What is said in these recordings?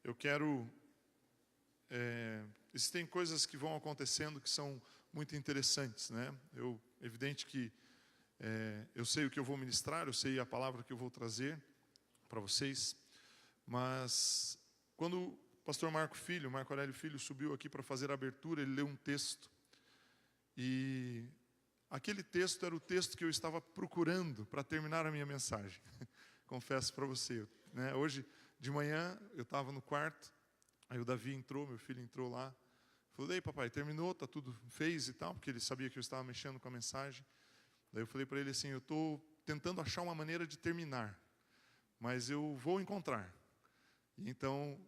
eu quero... existem coisas que vão acontecendo que são muito interessantes, né? Evidente que eu sei o que eu vou ministrar, eu sei a palavra que eu vou trazer para vocês, mas quando o pastor Marco Aurélio Filho, subiu aqui para fazer a abertura, ele leu um texto, e aquele texto era o texto que eu estava procurando para terminar a minha mensagem. Confesso para você, né? Hoje de manhã eu estava no quarto, aí o Davi entrou, meu filho entrou lá, falei: "Ei, papai, terminou, tá tudo, fez e tal", porque ele sabia que eu estava mexendo com a mensagem. Daí eu falei para ele assim: "Eu estou tentando achar uma maneira de terminar, mas eu vou encontrar". E então,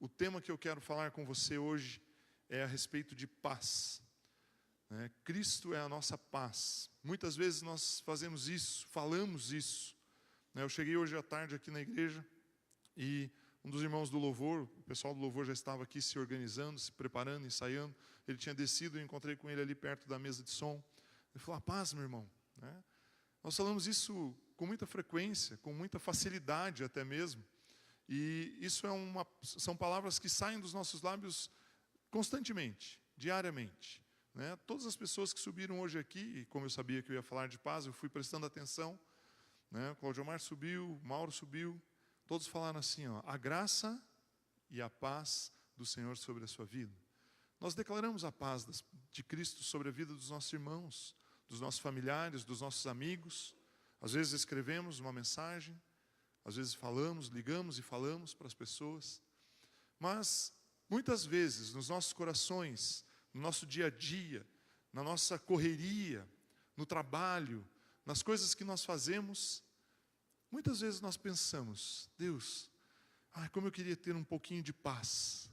o tema que eu quero falar com você hoje é a respeito de paz. Cristo é a nossa paz. Muitas vezes nós fazemos isso, falamos isso. Eu cheguei hoje à tarde aqui na igreja e um dos irmãos do louvor, o pessoal do louvor já estava aqui se organizando, se preparando, ensaiando. Ele tinha descido, eu encontrei com ele ali perto da mesa de som. Ele falou: "A paz, meu irmão". Nós falamos isso com muita frequência, com muita facilidade até mesmo. E isso são palavras que saem dos nossos lábios constantemente, diariamente. Todas as pessoas que subiram hoje aqui, e como eu sabia que eu ia falar de paz, eu fui prestando atenção. O Claudio Omar subiu, o Mauro subiu, todos falaram assim: a graça e a paz do Senhor sobre a sua vida. Nós declaramos a paz de Cristo sobre a vida dos nossos irmãos, dos nossos familiares, dos nossos amigos. Às vezes escrevemos uma mensagem, às vezes falamos, ligamos e falamos para as pessoas. Mas, muitas vezes, nos nossos corações, no nosso dia a dia, na nossa correria, no trabalho, nas coisas que nós fazemos, muitas vezes nós pensamos: Deus, como eu queria ter um pouquinho de paz,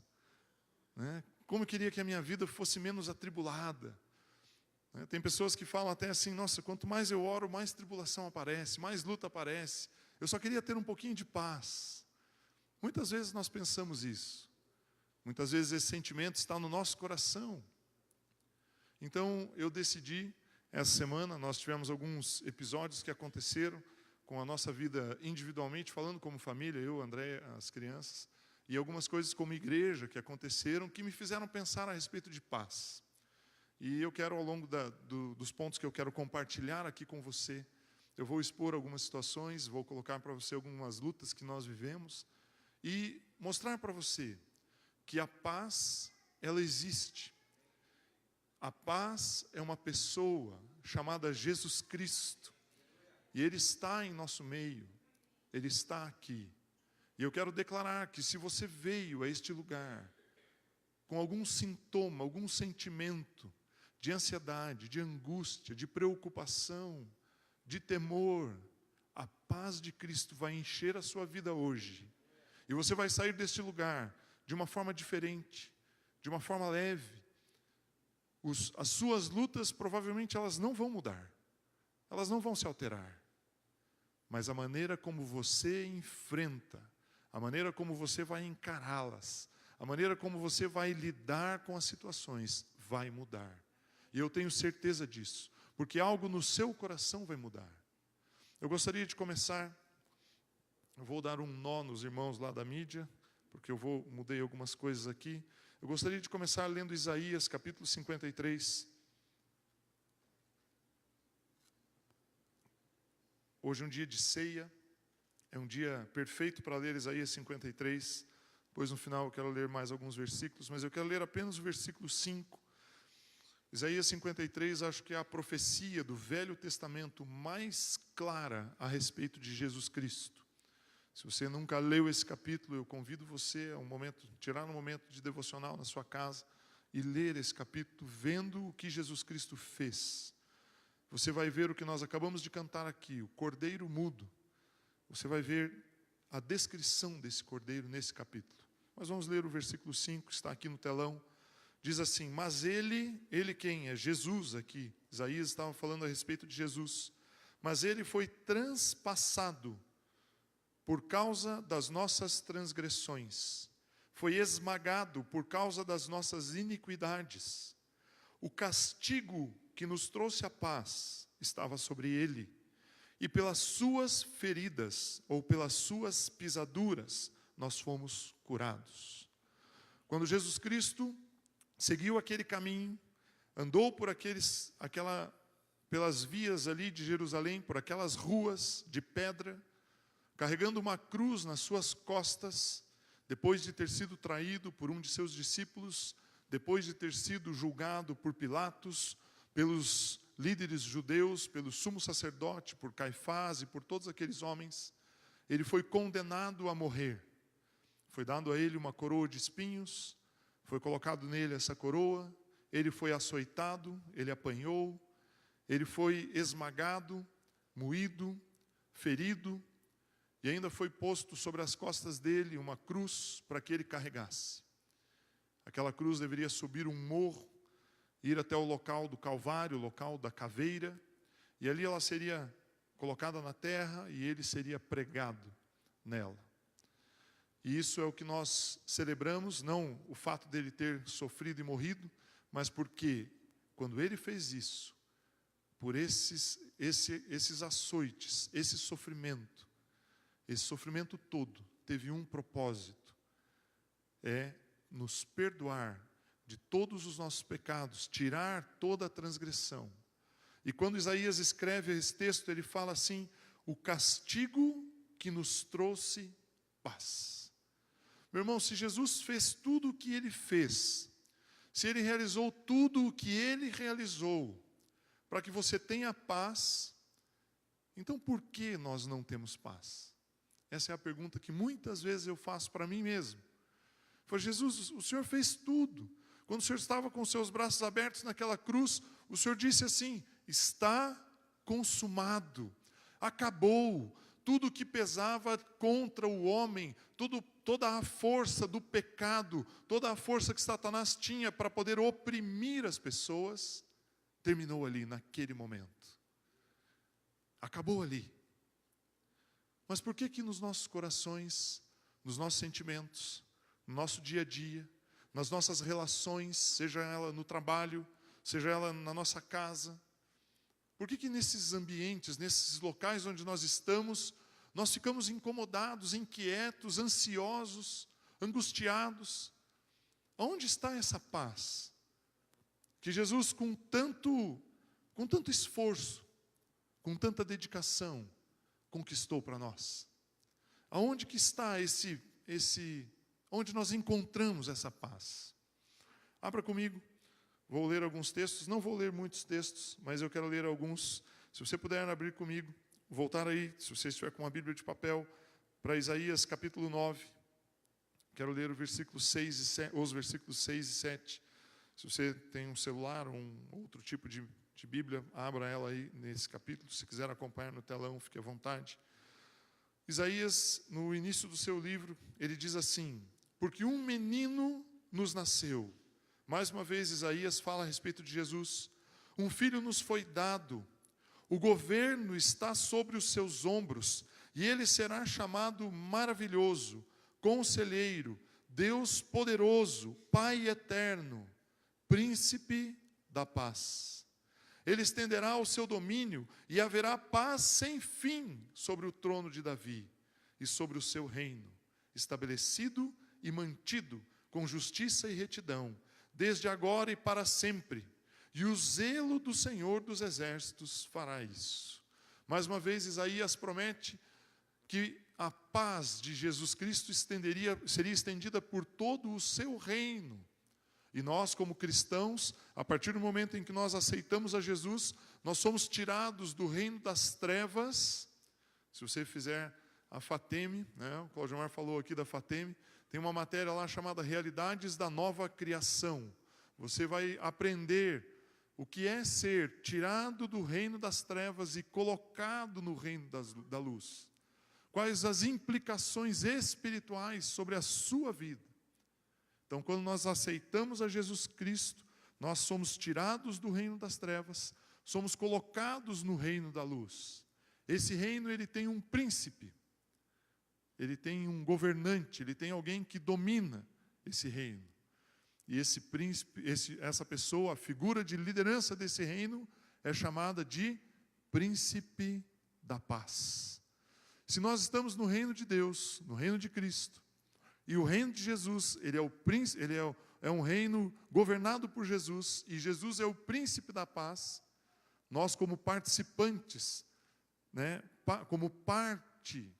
como eu queria que a minha vida fosse menos atribulada. Tem pessoas que falam até assim: nossa, quanto mais eu oro, mais tribulação aparece, mais luta aparece, eu só queria ter um pouquinho de paz. Muitas vezes nós pensamos isso, muitas vezes esse sentimento está no nosso coração. Então eu decidi, essa semana nós tivemos alguns episódios que aconteceram com a nossa vida individualmente, falando como família, eu, André, as crianças, e algumas coisas como igreja que aconteceram, que me fizeram pensar a respeito de paz. E eu quero, ao longo dos pontos que eu quero compartilhar aqui com você, eu vou expor algumas situações, vou colocar para você algumas lutas que nós vivemos e mostrar para você que a paz, ela existe. A paz é uma pessoa chamada Jesus Cristo. E Ele está em nosso meio. Ele está aqui. E eu quero declarar que se você veio a este lugar com algum sintoma, algum sentimento de ansiedade, de angústia, de preocupação, de temor, a paz de Cristo vai encher a sua vida hoje. E você vai sair deste lugar de uma forma diferente, de uma forma leve. As suas lutas, provavelmente, elas não vão mudar. Elas não vão se alterar. Mas a maneira como você enfrenta, a maneira como você vai encará-las, a maneira como você vai lidar com as situações, vai mudar. E eu tenho certeza disso, porque algo no seu coração vai mudar. Eu gostaria de começar, eu vou dar um nó nos irmãos lá da mídia, porque eu mudei algumas coisas aqui. Eu gostaria de começar lendo Isaías, capítulo 53. Hoje é um dia de ceia, é um dia perfeito para ler Isaías 53. Depois, no final, eu quero ler mais alguns versículos, mas eu quero ler apenas o versículo 5. Isaías 53, acho que é a profecia do Velho Testamento mais clara a respeito de Jesus Cristo. Se você nunca leu esse capítulo, eu convido você a tirar um momento de devocional na sua casa e ler esse capítulo, vendo o que Jesus Cristo fez. Você vai ver o que nós acabamos de cantar aqui, o Cordeiro Mudo. Você vai ver a descrição desse Cordeiro nesse capítulo. Mas vamos ler o versículo 5, que está aqui no telão. Diz assim: mas ele quem? É Jesus aqui. Isaías estava falando a respeito de Jesus. Mas ele foi transpassado por causa das nossas transgressões. Foi esmagado por causa das nossas iniquidades. O castigo que nos trouxe a paz estava sobre ele. E pelas suas feridas, ou pelas suas pisaduras, nós fomos curados. Quando Jesus Cristo seguiu aquele caminho, andou por pelas vias ali de Jerusalém, por aquelas ruas de pedra, carregando uma cruz nas suas costas, depois de ter sido traído por um de seus discípulos, depois de ter sido julgado por Pilatos, pelos líderes judeus, pelo sumo sacerdote, por Caifás e por todos aqueles homens, ele foi condenado a morrer. Foi dado a ele uma coroa de espinhos, foi colocado nele essa coroa, ele foi açoitado, ele apanhou, ele foi esmagado, moído, ferido, e ainda foi posto sobre as costas dele uma cruz para que ele carregasse. Aquela cruz deveria subir um morro, ir até o local do Calvário, o local da caveira, e ali ela seria colocada na terra e ele seria pregado nela. E isso é o que nós celebramos, não o fato dele ter sofrido e morrido, mas porque quando ele fez isso, por esses açoites, esse sofrimento todo teve um propósito, é nos perdoar de todos os nossos pecados, tirar toda a transgressão. E quando Isaías escreve esse texto, ele fala assim: o castigo que nos trouxe paz. Meu irmão, se Jesus fez tudo o que ele fez, se ele realizou tudo o que ele realizou, para que você tenha paz, então por que nós não temos paz? Essa é a pergunta que muitas vezes eu faço para mim mesmo. Foi: Jesus, o Senhor fez tudo. Quando o Senhor estava com os seus braços abertos naquela cruz, o Senhor disse assim: está consumado, acabou. Tudo que pesava contra o homem, toda a força do pecado, toda a força que Satanás tinha para poder oprimir as pessoas, terminou ali, naquele momento. Acabou ali. Mas por que nos nossos corações, nos nossos sentimentos, no nosso dia a dia, nas nossas relações, seja ela no trabalho, seja ela na nossa casa, por que nesses ambientes, nesses locais onde nós estamos, nós ficamos incomodados, inquietos, ansiosos, angustiados? Onde está essa paz que Jesus, com tanto esforço, com tanta dedicação, conquistou para nós? Aonde que está onde nós encontramos essa paz? Abra comigo, vou ler alguns textos, não vou ler muitos textos, mas eu quero ler alguns. Se você puder abrir comigo, voltar aí, se você estiver com uma Bíblia de papel, para Isaías capítulo 9, quero ler os versículos 6 e 7. Se você tem um celular ou um outro tipo de Bíblia, abra ela aí nesse capítulo. Se quiser acompanhar no telão, fique à vontade. Isaías, no início do seu livro, ele diz assim: porque um menino nos nasceu. Mais uma vez Isaías fala a respeito de Jesus. Um filho nos foi dado, o governo está sobre os seus ombros, e ele será chamado Maravilhoso, Conselheiro, Deus Poderoso, Pai Eterno, Príncipe da Paz. Ele estenderá o seu domínio e haverá paz sem fim sobre o trono de Davi e sobre o seu reino, estabelecido e mantido com justiça e retidão, desde agora e para sempre. E o zelo do Senhor dos Exércitos fará isso. Mais uma vez, Isaías promete que a paz de Jesus Cristo seria estendida por todo o seu reino. E nós, como cristãos, a partir do momento em que nós aceitamos a Jesus, nós somos tirados do reino das trevas. Se você fizer a FATEM, o Claudio Mar falou aqui da FATEM, tem uma matéria lá chamada Realidades da Nova Criação. Você vai aprender o que é ser tirado do reino das trevas e colocado no reino da luz. Quais as implicações espirituais sobre a sua vida. Então, quando nós aceitamos a Jesus Cristo, nós somos tirados do reino das trevas, somos colocados no reino da luz. Esse reino, ele tem um príncipe, ele tem um governante, ele tem alguém que domina esse reino. E esse príncipe, essa pessoa, a figura de liderança desse reino, é chamada de Príncipe da Paz. Se nós estamos no reino de Deus, no reino de Cristo, E o reino de Jesus, ele é um reino governado por Jesus, e Jesus é o príncipe da paz. Nós, como participantes, né, como parte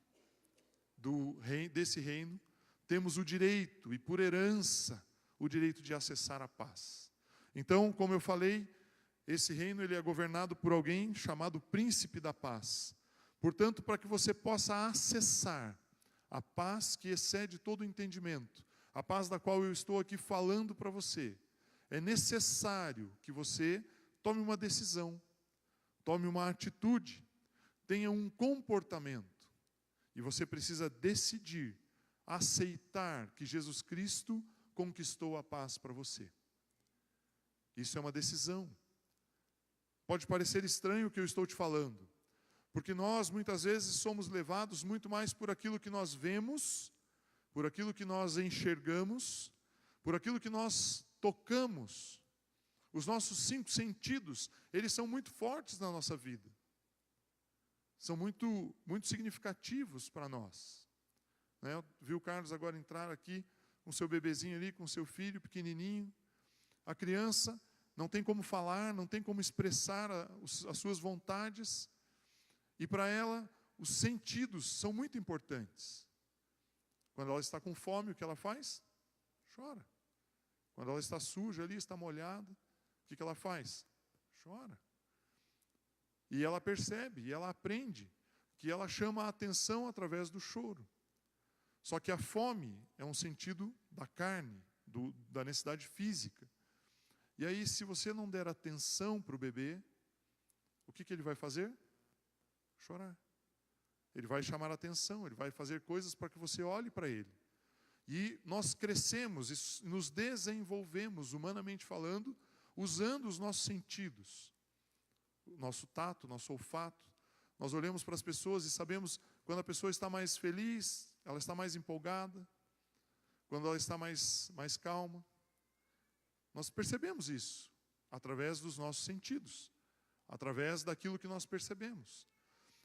desse reino, temos o direito, e por herança, o direito de acessar a paz. Então, como eu falei, esse reino ele é governado por alguém chamado príncipe da paz. Portanto, para que você possa acessar a paz que excede todo o entendimento, a paz da qual eu estou aqui falando para você, é necessário que você tome uma decisão, tome uma atitude, tenha um comportamento. E você precisa decidir, aceitar que Jesus Cristo conquistou a paz para você. Isso é uma decisão. Pode parecer estranho o que eu estou te falando, porque nós muitas vezes somos levados muito mais por aquilo que nós vemos, por aquilo que nós enxergamos, por aquilo que nós tocamos. Os nossos 5 sentidos, eles são muito fortes na nossa vida. São muito significativos para nós. Eu vi o Carlos agora entrar aqui com seu bebezinho ali, com seu filho pequenininho. A criança não tem como falar, não tem como expressar as suas vontades. E para ela, os sentidos são muito importantes. Quando ela está com fome, o que ela faz? Chora. Quando ela está suja ali, está molhada, o que ela faz? Chora. E ela percebe, e ela aprende que ela chama a atenção através do choro. Só que a fome é um sentido da carne, da necessidade física. E aí, se você não der atenção para o bebê, o que ele vai fazer? Chorar. Ele vai chamar a atenção, ele vai fazer coisas para que você olhe para ele. E nós crescemos e nos desenvolvemos, humanamente falando, usando os nossos sentidos. O nosso tato, nosso olfato. Nós olhamos para as pessoas e sabemos quando a pessoa está mais feliz, ela está mais empolgada, quando ela está mais calma. Nós percebemos isso através dos nossos sentidos, através daquilo que nós percebemos.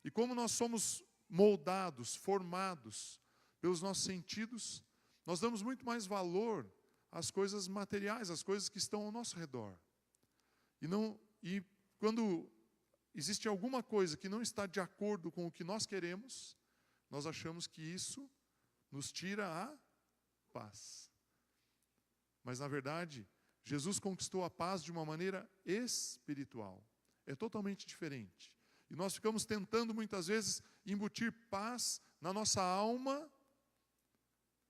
E como nós somos moldados, formados pelos nossos sentidos, nós damos muito mais valor às coisas materiais, às coisas que estão ao nosso redor. E quando existe alguma coisa que não está de acordo com o que nós queremos, nós achamos que isso nos tira a paz. Mas, na verdade, Jesus conquistou a paz de uma maneira espiritual. É totalmente diferente. E nós ficamos tentando, muitas vezes, embutir paz na nossa alma,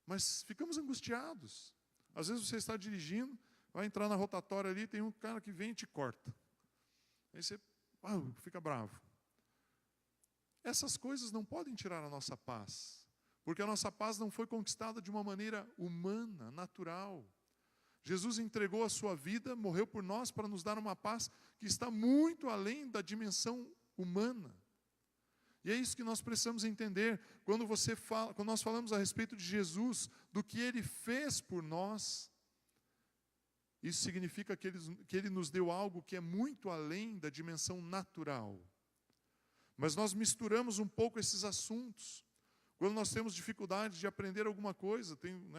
mas ficamos angustiados. Às vezes você está dirigindo, vai entrar na rotatória ali, tem um cara que vem e te corta. Aí você fica bravo. Essas coisas não podem tirar a nossa paz, porque a nossa paz não foi conquistada de uma maneira humana, natural. Jesus entregou a sua vida, morreu por nós para nos dar uma paz que está muito além da dimensão humana. E é isso que nós precisamos entender quando nós falamos a respeito de Jesus, do que Ele fez por nós. Isso significa que Ele nos deu algo que é muito além da dimensão natural. Mas nós misturamos um pouco esses assuntos. Quando nós temos dificuldade de aprender alguma coisa,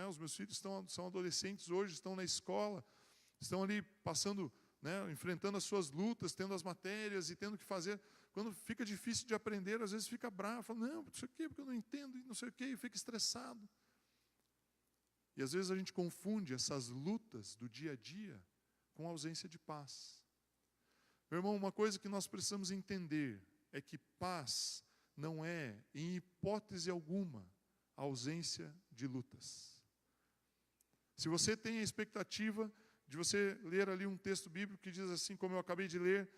os meus filhos são adolescentes hoje, estão na escola, estão ali passando, enfrentando as suas lutas, tendo as matérias e tendo que fazer. Quando fica difícil de aprender, às vezes fica bravo, fala, não sei o quê, porque eu não entendo, e não sei o quê, e fica estressado. E às vezes a gente confunde essas lutas do dia a dia com a ausência de paz. Meu irmão, uma coisa que nós precisamos entender é que paz não é, em hipótese alguma, a ausência de lutas. Se você tem a expectativa de você ler ali um texto bíblico que diz assim, como eu acabei de ler,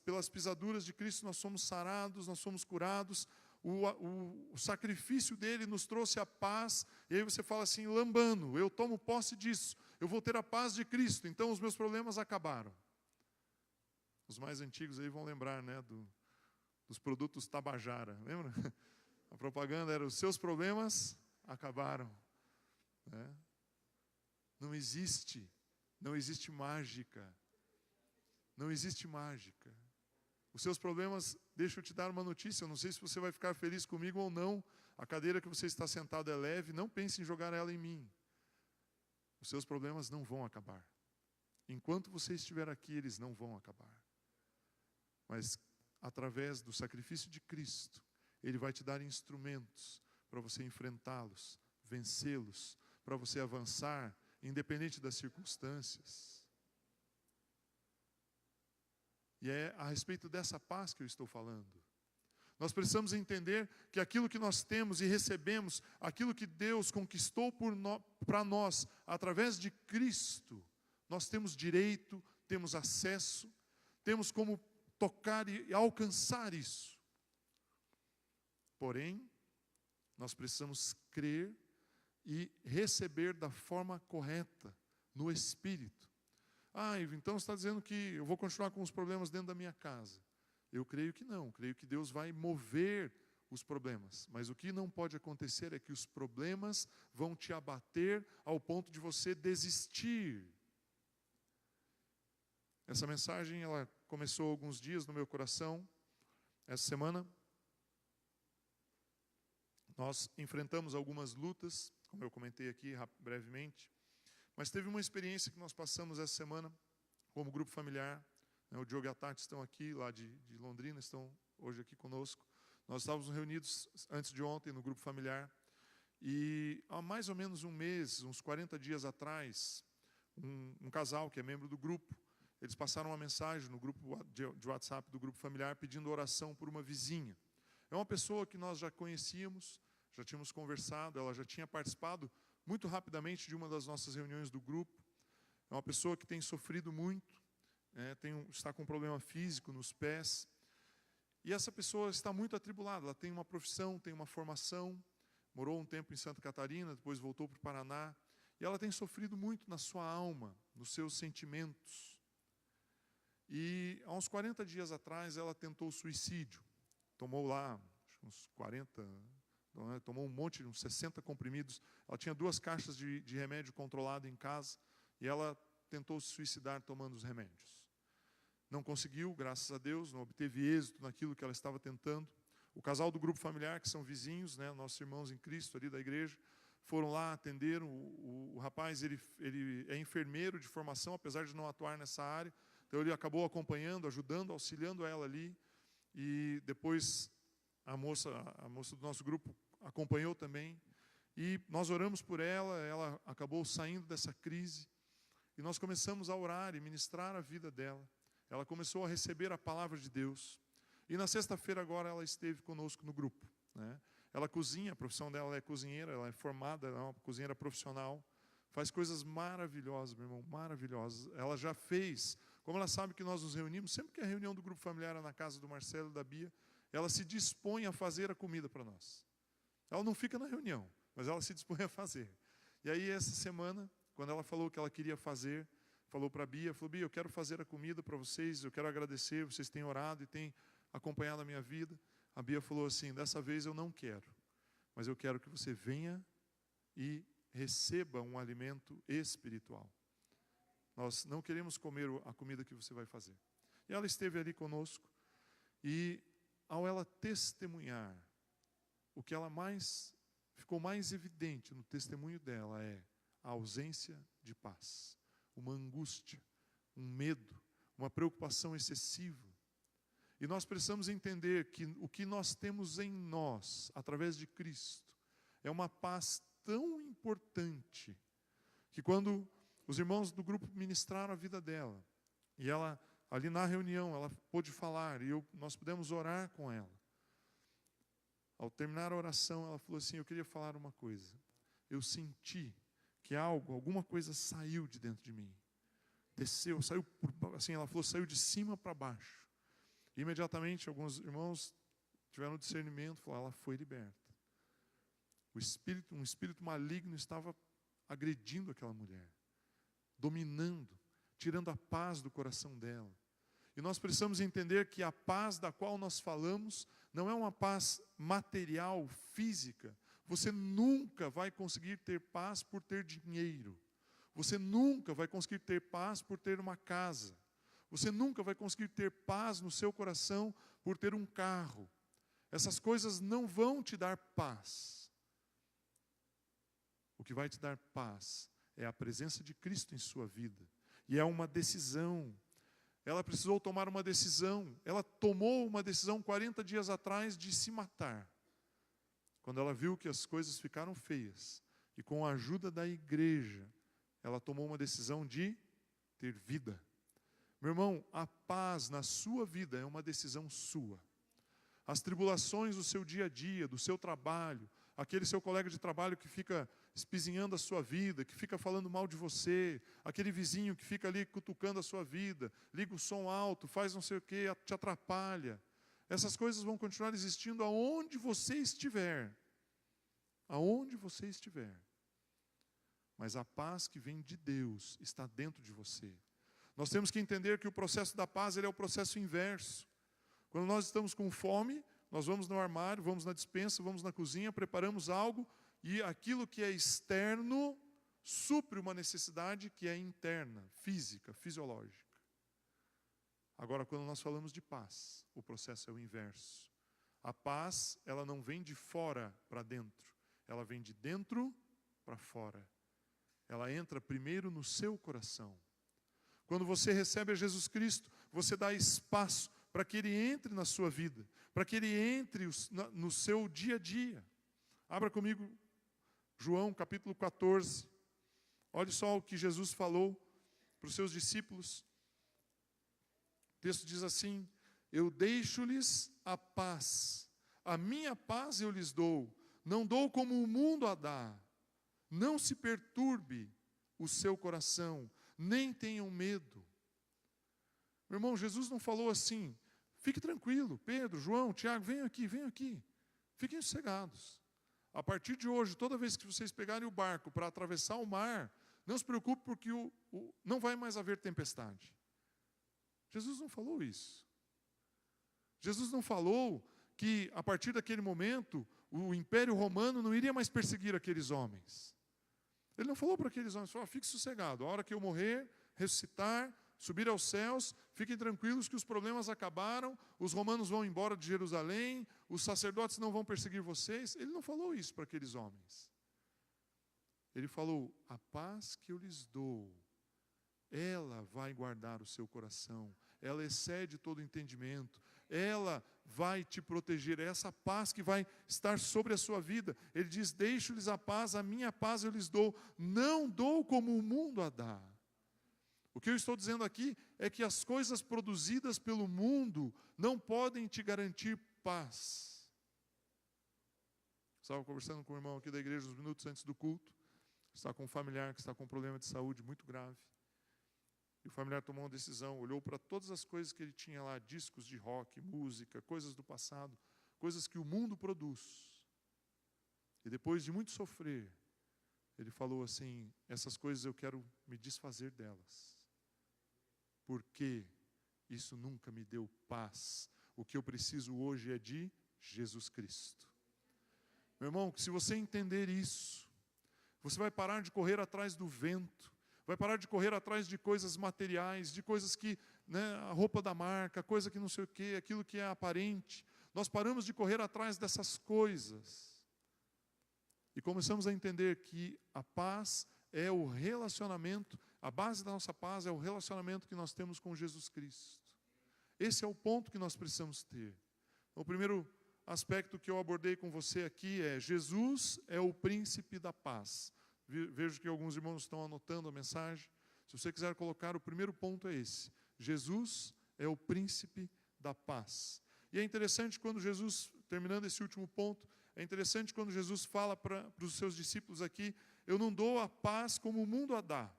pelas pisaduras de Cristo nós somos sarados, nós somos curados, o sacrifício dele nos trouxe a paz, e aí você fala assim, lambano, eu tomo posse disso, eu vou ter a paz de Cristo, então os meus problemas acabaram. Os mais antigos aí vão lembrar, dos produtos Tabajara, lembra? A propaganda era, os seus problemas acabaram. Não existe mágica. Não existe mágica. Os seus problemas, deixa eu te dar uma notícia, eu não sei se você vai ficar feliz comigo ou não, a cadeira que você está sentado é leve, não pense em jogar ela em mim. Os seus problemas não vão acabar. Enquanto você estiver aqui, eles não vão acabar. Mas, através do sacrifício de Cristo, Ele vai te dar instrumentos para você enfrentá-los, vencê-los, para você avançar, independente das circunstâncias. E é a respeito dessa paz que eu estou falando. Nós precisamos entender que aquilo que nós temos e recebemos, aquilo que Deus conquistou para nós, através de Cristo, nós temos direito, temos acesso, temos como tocar e alcançar isso. Porém, nós precisamos crer e receber da forma correta, no Espírito. Ivo, então você está dizendo que eu vou continuar com os problemas dentro da minha casa. Eu creio que não, creio que Deus vai mover os problemas. Mas o que não pode acontecer é que os problemas vão te abater ao ponto de você desistir. Essa mensagem, ela começou alguns dias no meu coração. Essa semana, nós enfrentamos algumas lutas, como eu comentei aqui brevemente. Mas teve uma experiência que nós passamos essa semana, como grupo familiar. O Diogo e a Tati estão aqui, lá de Londrina, estão hoje aqui conosco. Nós estávamos reunidos antes de ontem no grupo familiar. E há mais ou menos um mês, uns 40 dias atrás, um casal que é membro do grupo, eles passaram uma mensagem no grupo de WhatsApp do grupo familiar pedindo oração por uma vizinha. É uma pessoa que nós já conhecíamos, já tínhamos conversado, ela já tinha participado muito rapidamente de uma das nossas reuniões do grupo. É uma pessoa que tem sofrido muito, está com um problema físico nos pés. E essa pessoa está muito atribulada. Ela tem uma profissão, tem uma formação, morou um tempo em Santa Catarina, depois voltou para o Paraná. E ela tem sofrido muito na sua alma, nos seus sentimentos. E há uns 40 dias atrás ela tentou suicídio. Tomou lá uns 40... tomou um monte, uns 60 comprimidos. Ela tinha 2 caixas de remédio controlado em casa e ela tentou se suicidar tomando os remédios. Não conseguiu, graças a Deus, não obteve êxito naquilo que ela estava tentando. O casal do grupo familiar, que são vizinhos, nossos irmãos em Cristo ali da igreja, foram lá, atenderam. O rapaz, ele é enfermeiro de formação, apesar de não atuar nessa área. Então ele acabou acompanhando, ajudando, auxiliando ela ali. E depois a moça do nosso grupo acompanhou também, e nós oramos por ela, ela acabou saindo dessa crise, e nós começamos a orar e ministrar a vida dela. Ela começou a receber a palavra de Deus, e na sexta-feira agora ela esteve conosco no grupo. Ela cozinha, a profissão dela é cozinheira, ela é formada, ela é uma cozinheira profissional, faz coisas maravilhosas, meu irmão, maravilhosas. Ela já fez, como ela sabe que nós nos reunimos, sempre que a reunião do grupo familiar é na casa do Marcelo e da Bia, ela se dispõe a fazer a comida para nós. Ela não fica na reunião, mas ela se dispõe a fazer. E aí, essa semana, quando ela falou que ela queria fazer, falou para a Bia, falou: Bia, eu quero fazer a comida para vocês, eu quero agradecer, vocês têm orado e têm acompanhado a minha vida. A Bia falou assim: dessa vez eu não quero, mas eu quero que você venha e receba um alimento espiritual. Nós não queremos comer a comida que você vai fazer. E ela esteve ali conosco, e ao ela testemunhar, o que ficou mais evidente no testemunho dela é a ausência de paz, uma angústia, um medo, uma preocupação excessiva. E nós precisamos entender que o que nós temos em nós, através de Cristo, é uma paz tão importante, que quando os irmãos do grupo ministraram a vida dela, e ela, ali na reunião, ela pôde falar, e nós pudemos orar com ela. Ao terminar a oração, ela falou assim: eu queria falar uma coisa. Eu senti que alguma coisa saiu de dentro de mim. Desceu, saiu, assim, ela falou, saiu de cima para baixo. E, imediatamente, alguns irmãos tiveram discernimento, falaram: ela foi liberta. Um espírito maligno estava agredindo aquela mulher, dominando, tirando a paz do coração dela. E nós precisamos entender que a paz da qual nós falamos não é uma paz material, física. Você nunca vai conseguir ter paz por ter dinheiro. Você nunca vai conseguir ter paz por ter uma casa. Você nunca vai conseguir ter paz no seu coração por ter um carro. Essas coisas não vão te dar paz. O que vai te dar paz é a presença de Cristo em sua vida. E é uma decisão. Ela precisou tomar uma decisão. Ela tomou uma decisão 40 dias atrás de se matar. Quando ela viu que as coisas ficaram feias. E com a ajuda da igreja, ela tomou uma decisão de ter vida. Meu irmão, a paz na sua vida é uma decisão sua. As tribulações do seu dia a dia, do seu trabalho, aquele seu colega de trabalho que fica espizinhando a sua vida, que fica falando mal de você, aquele vizinho que fica ali cutucando a sua vida, liga o som alto, faz não sei o quê, te atrapalha. Essas coisas vão continuar existindo aonde você estiver. Aonde você estiver. Mas a paz que vem de Deus está dentro de você. Nós temos que entender que o processo da paz ele é o processo inverso. Quando nós estamos com fome, nós vamos no armário, vamos na despensa, vamos na cozinha, preparamos algo e aquilo que é externo supre uma necessidade que é interna, física, fisiológica. Agora, quando nós falamos de paz, o processo é o inverso. A paz, ela não vem de fora para dentro, ela vem de dentro para fora. Ela entra primeiro no seu coração. Quando você recebe a Jesus Cristo, você dá espaço para que Ele entre na sua vida, para que Ele entre no seu dia a dia. Abra comigo João capítulo 14. Olha só o que Jesus falou para os seus discípulos. O texto diz assim: eu deixo-lhes a paz, a minha paz eu lhes dou, não dou como o mundo a dá. Não se perturbe o seu coração, nem tenham medo. Meu irmão, Jesus não falou assim: fique tranquilo, Pedro, João, Tiago, venham aqui, fiquem sossegados. A partir de hoje, toda vez que vocês pegarem o barco para atravessar o mar, não se preocupe porque não vai mais haver tempestade. Jesus não falou isso. Jesus não falou que a partir daquele momento, o Império Romano não iria mais perseguir aqueles homens. Ele não falou para aqueles homens, falou: fique sossegado, a hora que eu morrer, ressuscitar, subir aos céus, fiquem tranquilos que os problemas acabaram, os romanos vão embora de Jerusalém, os sacerdotes não vão perseguir vocês. Ele não falou isso para aqueles homens. Ele falou: a paz que eu lhes dou, ela vai guardar o seu coração, ela excede todo entendimento, ela vai te proteger, é essa paz que vai estar sobre a sua vida. Ele diz: deixo-lhes a paz, a minha paz eu lhes dou, não dou como o mundo a dá. O que eu estou dizendo aqui é que as coisas produzidas pelo mundo não podem te garantir paz. Estava conversando com um irmão aqui da igreja uns minutos antes do culto, está com um familiar que está com um problema de saúde muito grave. E o familiar tomou uma decisão, olhou para todas as coisas que ele tinha lá, discos de rock, música, coisas do passado, coisas que o mundo produz. E depois de muito sofrer, ele falou assim: essas coisas eu quero me desfazer delas. Porque isso nunca me deu paz. O que eu preciso hoje é de Jesus Cristo. Meu irmão, se você entender isso, você vai parar de correr atrás do vento, vai parar de correr atrás de coisas materiais, de coisas que, a roupa da marca, coisa que não sei o quê, aquilo que é aparente. Nós paramos de correr atrás dessas coisas. E começamos a entender que a paz é o relacionamento, a base da nossa paz é o relacionamento que nós temos com Jesus Cristo. Esse é o ponto que nós precisamos ter. O primeiro aspecto que eu abordei com você aqui é: Jesus é o príncipe da paz. Vejo que alguns irmãos estão anotando a mensagem. Se você quiser colocar, o primeiro ponto é esse: Jesus é o príncipe da paz. E é interessante quando Jesus, terminando esse último ponto, é interessante quando Jesus fala para os seus discípulos aqui: eu não dou a paz como o mundo a dá.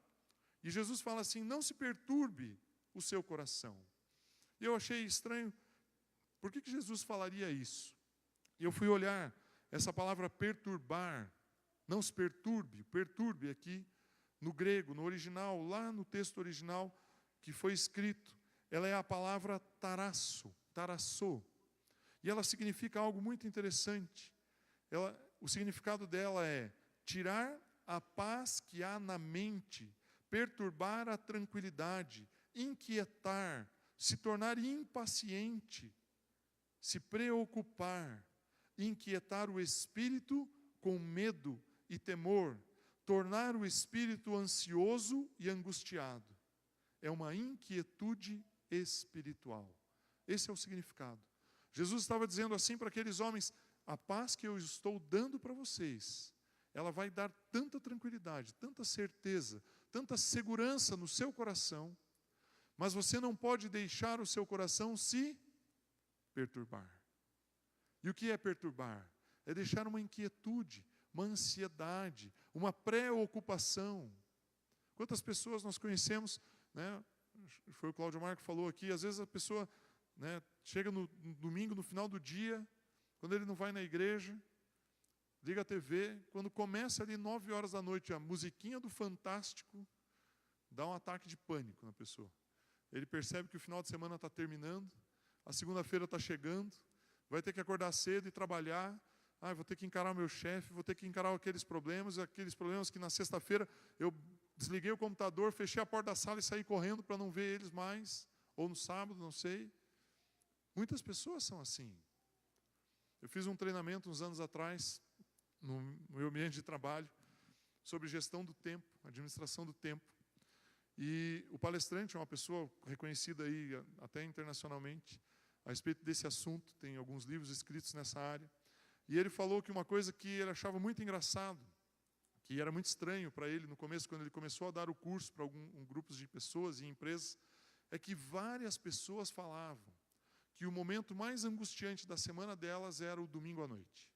E Jesus fala assim: não se perturbe o seu coração. E eu achei estranho, por que Jesus falaria isso? E eu fui olhar essa palavra perturbar, não se perturbe, perturbe aqui, no grego, no original, lá no texto original que foi escrito, ela é a palavra tarasso. E ela significa algo muito interessante. O significado dela é tirar a paz que há na mente, perturbar a tranquilidade, inquietar, se tornar impaciente, se preocupar, inquietar o espírito com medo e temor, tornar o espírito ansioso e angustiado. É uma inquietude espiritual. Esse é o significado. Jesus estava dizendo assim para aqueles homens: a paz que eu estou dando para vocês, ela vai dar tanta tranquilidade, tanta certeza, tanta segurança no seu coração, mas você não pode deixar o seu coração se perturbar. E o que é perturbar? É deixar uma inquietude, uma ansiedade, uma preocupação. Quantas pessoas nós conhecemos, né? Foi o Cláudio Marco que falou aqui, às vezes a pessoa, né, chega no domingo, no final do dia, quando ele não vai na igreja, liga a TV, quando começa ali 9 horas da noite, a musiquinha do Fantástico, dá um ataque de pânico na pessoa. Ele percebe que o final de semana está terminando, a segunda-feira está chegando, vai ter que acordar cedo e trabalhar. Vou ter que encarar o meu chefe, vou ter que encarar aqueles problemas que na sexta-feira eu desliguei o computador, fechei a porta da sala e saí correndo para não ver eles mais, ou no sábado, não sei. Muitas pessoas são assim. Eu fiz um treinamento uns anos atrás, no meu ambiente de trabalho, sobre gestão do tempo, administração do tempo. E o palestrante é uma pessoa reconhecida aí até internacionalmente a respeito desse assunto, tem alguns livros escritos nessa área. E ele falou que uma coisa que ele achava muito engraçado, que era muito estranho para ele no começo, quando ele começou a dar o curso para grupos de pessoas e empresas, é que várias pessoas falavam que o momento mais angustiante da semana delas era o domingo à noite.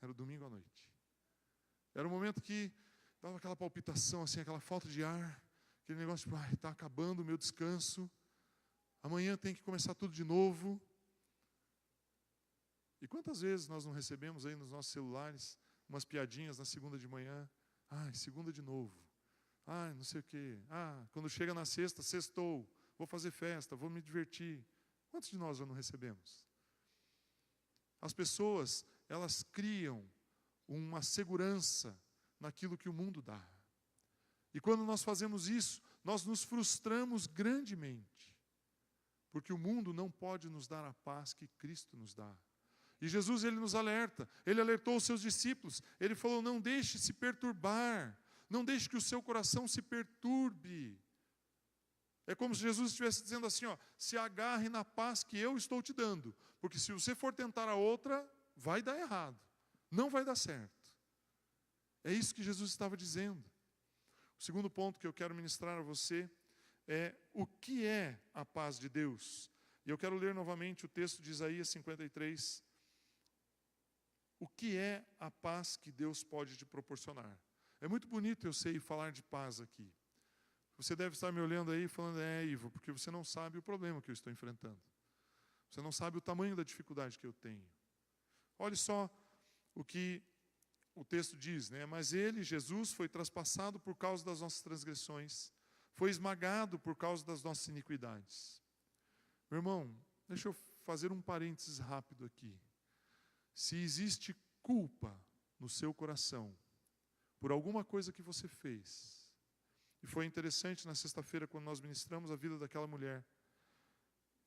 Era o domingo à noite. Era o momento que dava aquela palpitação, assim, aquela falta de ar, aquele negócio de, está acabando o meu descanso, amanhã tem que começar tudo de novo. E quantas vezes nós não recebemos aí nos nossos celulares umas piadinhas na segunda de manhã? Segunda de novo. Não sei o quê. Quando chega na sexta, sextou, vou fazer festa, vou me divertir. Quantos de nós já não recebemos? As pessoas, elas criam uma segurança naquilo que o mundo dá. E quando nós fazemos isso, nós nos frustramos grandemente, porque o mundo não pode nos dar a paz que Cristo nos dá. E Jesus, ele nos alerta, ele alertou os seus discípulos, ele falou: não deixe se perturbar, não deixe que o seu coração se perturbe. É como se Jesus estivesse dizendo assim, se agarre na paz que eu estou te dando, porque se você for tentar a outra, vai dar errado, não vai dar certo. É isso que Jesus estava dizendo. O segundo ponto que eu quero ministrar a você é o que é a paz de Deus. E eu quero ler novamente o texto de Isaías 53. O que é a paz que Deus pode te proporcionar? É muito bonito, eu sei, falar de paz aqui. Você deve estar me olhando aí falando, Ivo, porque você não sabe o problema que eu estou enfrentando. Você não sabe o tamanho da dificuldade que eu tenho. Olhe só o que o texto diz, né? Mas ele, Jesus, foi traspassado por causa das nossas transgressões, foi esmagado por causa das nossas iniquidades. Meu irmão, deixa eu fazer um parênteses rápido aqui. Se existe culpa no seu coração por alguma coisa que você fez, e foi interessante na sexta-feira quando nós ministramos a vida daquela mulher,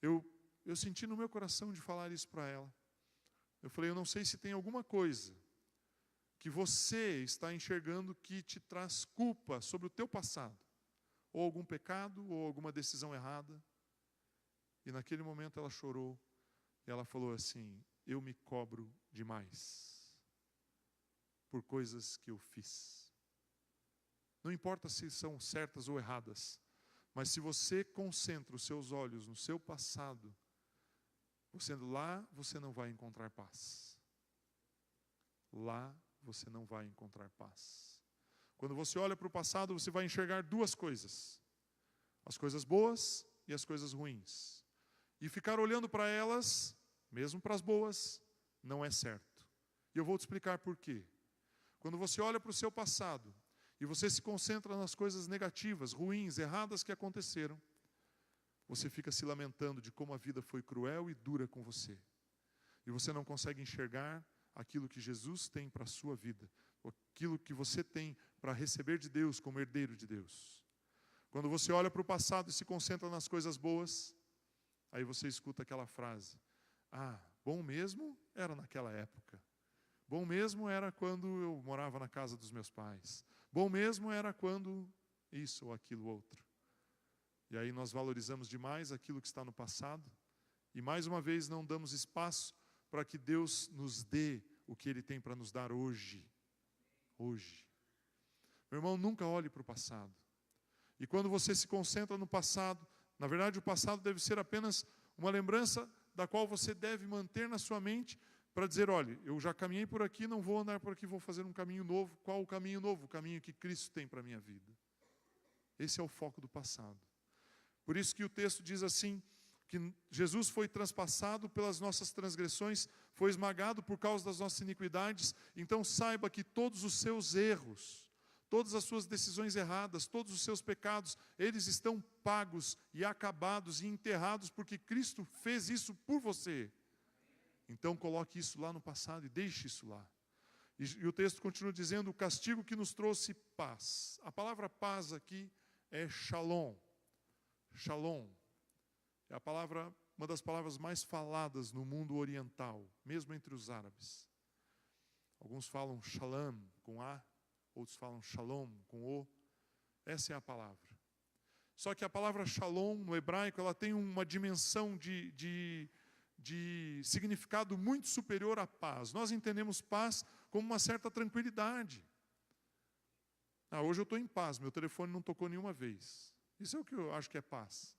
eu senti no meu coração de falar isso para ela. Eu falei, eu não sei se tem alguma coisa que você está enxergando que te traz culpa sobre o teu passado, ou algum pecado, ou alguma decisão errada. E naquele momento ela chorou, e ela falou assim, eu me cobro demais por coisas que eu fiz. Não importa se são certas ou erradas, mas se você concentra os seus olhos no seu passado, lá você não vai encontrar paz. Lá você não vai encontrar paz. Quando você olha para o passado, você vai enxergar duas coisas: as coisas boas e as coisas ruins. E ficar olhando para elas, mesmo para as boas, não é certo. E eu vou te explicar por quê. Quando você olha para o seu passado e você se concentra nas coisas negativas, ruins, erradas que aconteceram, você fica se lamentando de como a vida foi cruel e dura com você. E você não consegue enxergar aquilo que Jesus tem para a sua vida, aquilo que você tem para receber de Deus como herdeiro de Deus. Quando você olha para o passado e se concentra nas coisas boas, aí você escuta aquela frase, Bom mesmo era naquela época. Bom mesmo era quando eu morava na casa dos meus pais. Bom mesmo era quando isso ou aquilo outro. E aí nós valorizamos demais aquilo que está no passado. E mais uma vez não damos espaço para que Deus nos dê o que Ele tem para nos dar hoje. Hoje. Meu irmão, nunca olhe para o passado. E quando você se concentra no passado, na verdade o passado deve ser apenas uma lembrança da qual você deve manter na sua mente para dizer, olha, eu já caminhei por aqui, não vou andar por aqui, vou fazer um caminho novo. Qual o caminho novo? O caminho que Cristo tem para a minha vida. Esse é o foco do passado. Por isso que o texto diz assim, que Jesus foi transpassado pelas nossas transgressões, foi esmagado por causa das nossas iniquidades. Então saiba que todos os seus erros, todas as suas decisões erradas, todos os seus pecados, eles estão pagos e acabados e enterrados, porque Cristo fez isso por você. Então coloque isso lá no passado e deixe isso lá. E o texto continua dizendo, o castigo que nos trouxe paz. A palavra paz aqui é shalom. Shalom. É uma das palavras mais faladas no mundo oriental, mesmo entre os árabes. Alguns falam shalom com A, outros falam shalom com O. Essa é a palavra. Só que a palavra shalom no hebraico, ela tem uma dimensão de significado muito superior à paz. Nós entendemos paz como uma certa tranquilidade. Hoje eu estou em paz, meu telefone não tocou nenhuma vez. Isso é o que eu acho que é paz.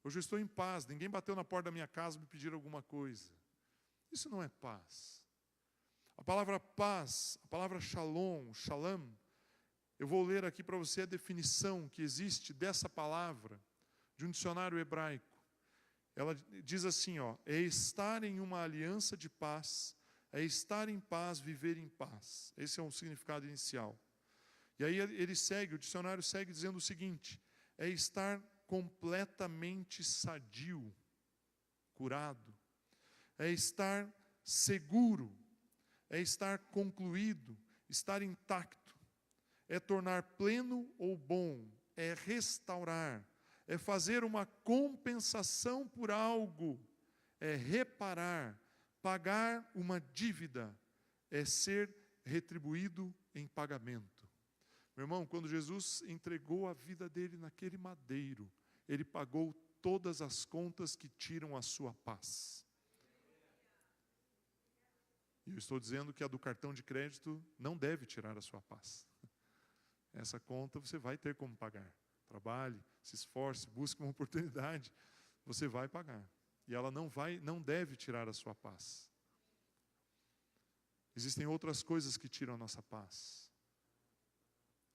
Hoje eu estou em paz, ninguém bateu na porta da minha casa me pedir alguma coisa. Isso não é paz. A palavra paz, a palavra shalom, eu vou ler aqui para você a definição que existe dessa palavra, de um dicionário hebraico. Ela diz assim, é estar em uma aliança de paz, é estar em paz, viver em paz. Esse é um significado inicial. E aí o dicionário segue dizendo o seguinte, é estar completamente sadio, curado, é estar seguro, é estar concluído, estar intacto, é tornar pleno ou bom, é restaurar, é fazer uma compensação por algo, é reparar, pagar uma dívida, é ser retribuído em pagamento. Meu irmão, quando Jesus entregou a vida dele naquele madeiro, ele pagou todas as contas que tiram a sua paz. E eu estou dizendo que a do cartão de crédito não deve tirar a sua paz. Essa conta você vai ter como pagar. Trabalhe, se esforce, busque uma oportunidade, você vai pagar. E ela não deve tirar a sua paz. Existem outras coisas que tiram a nossa paz.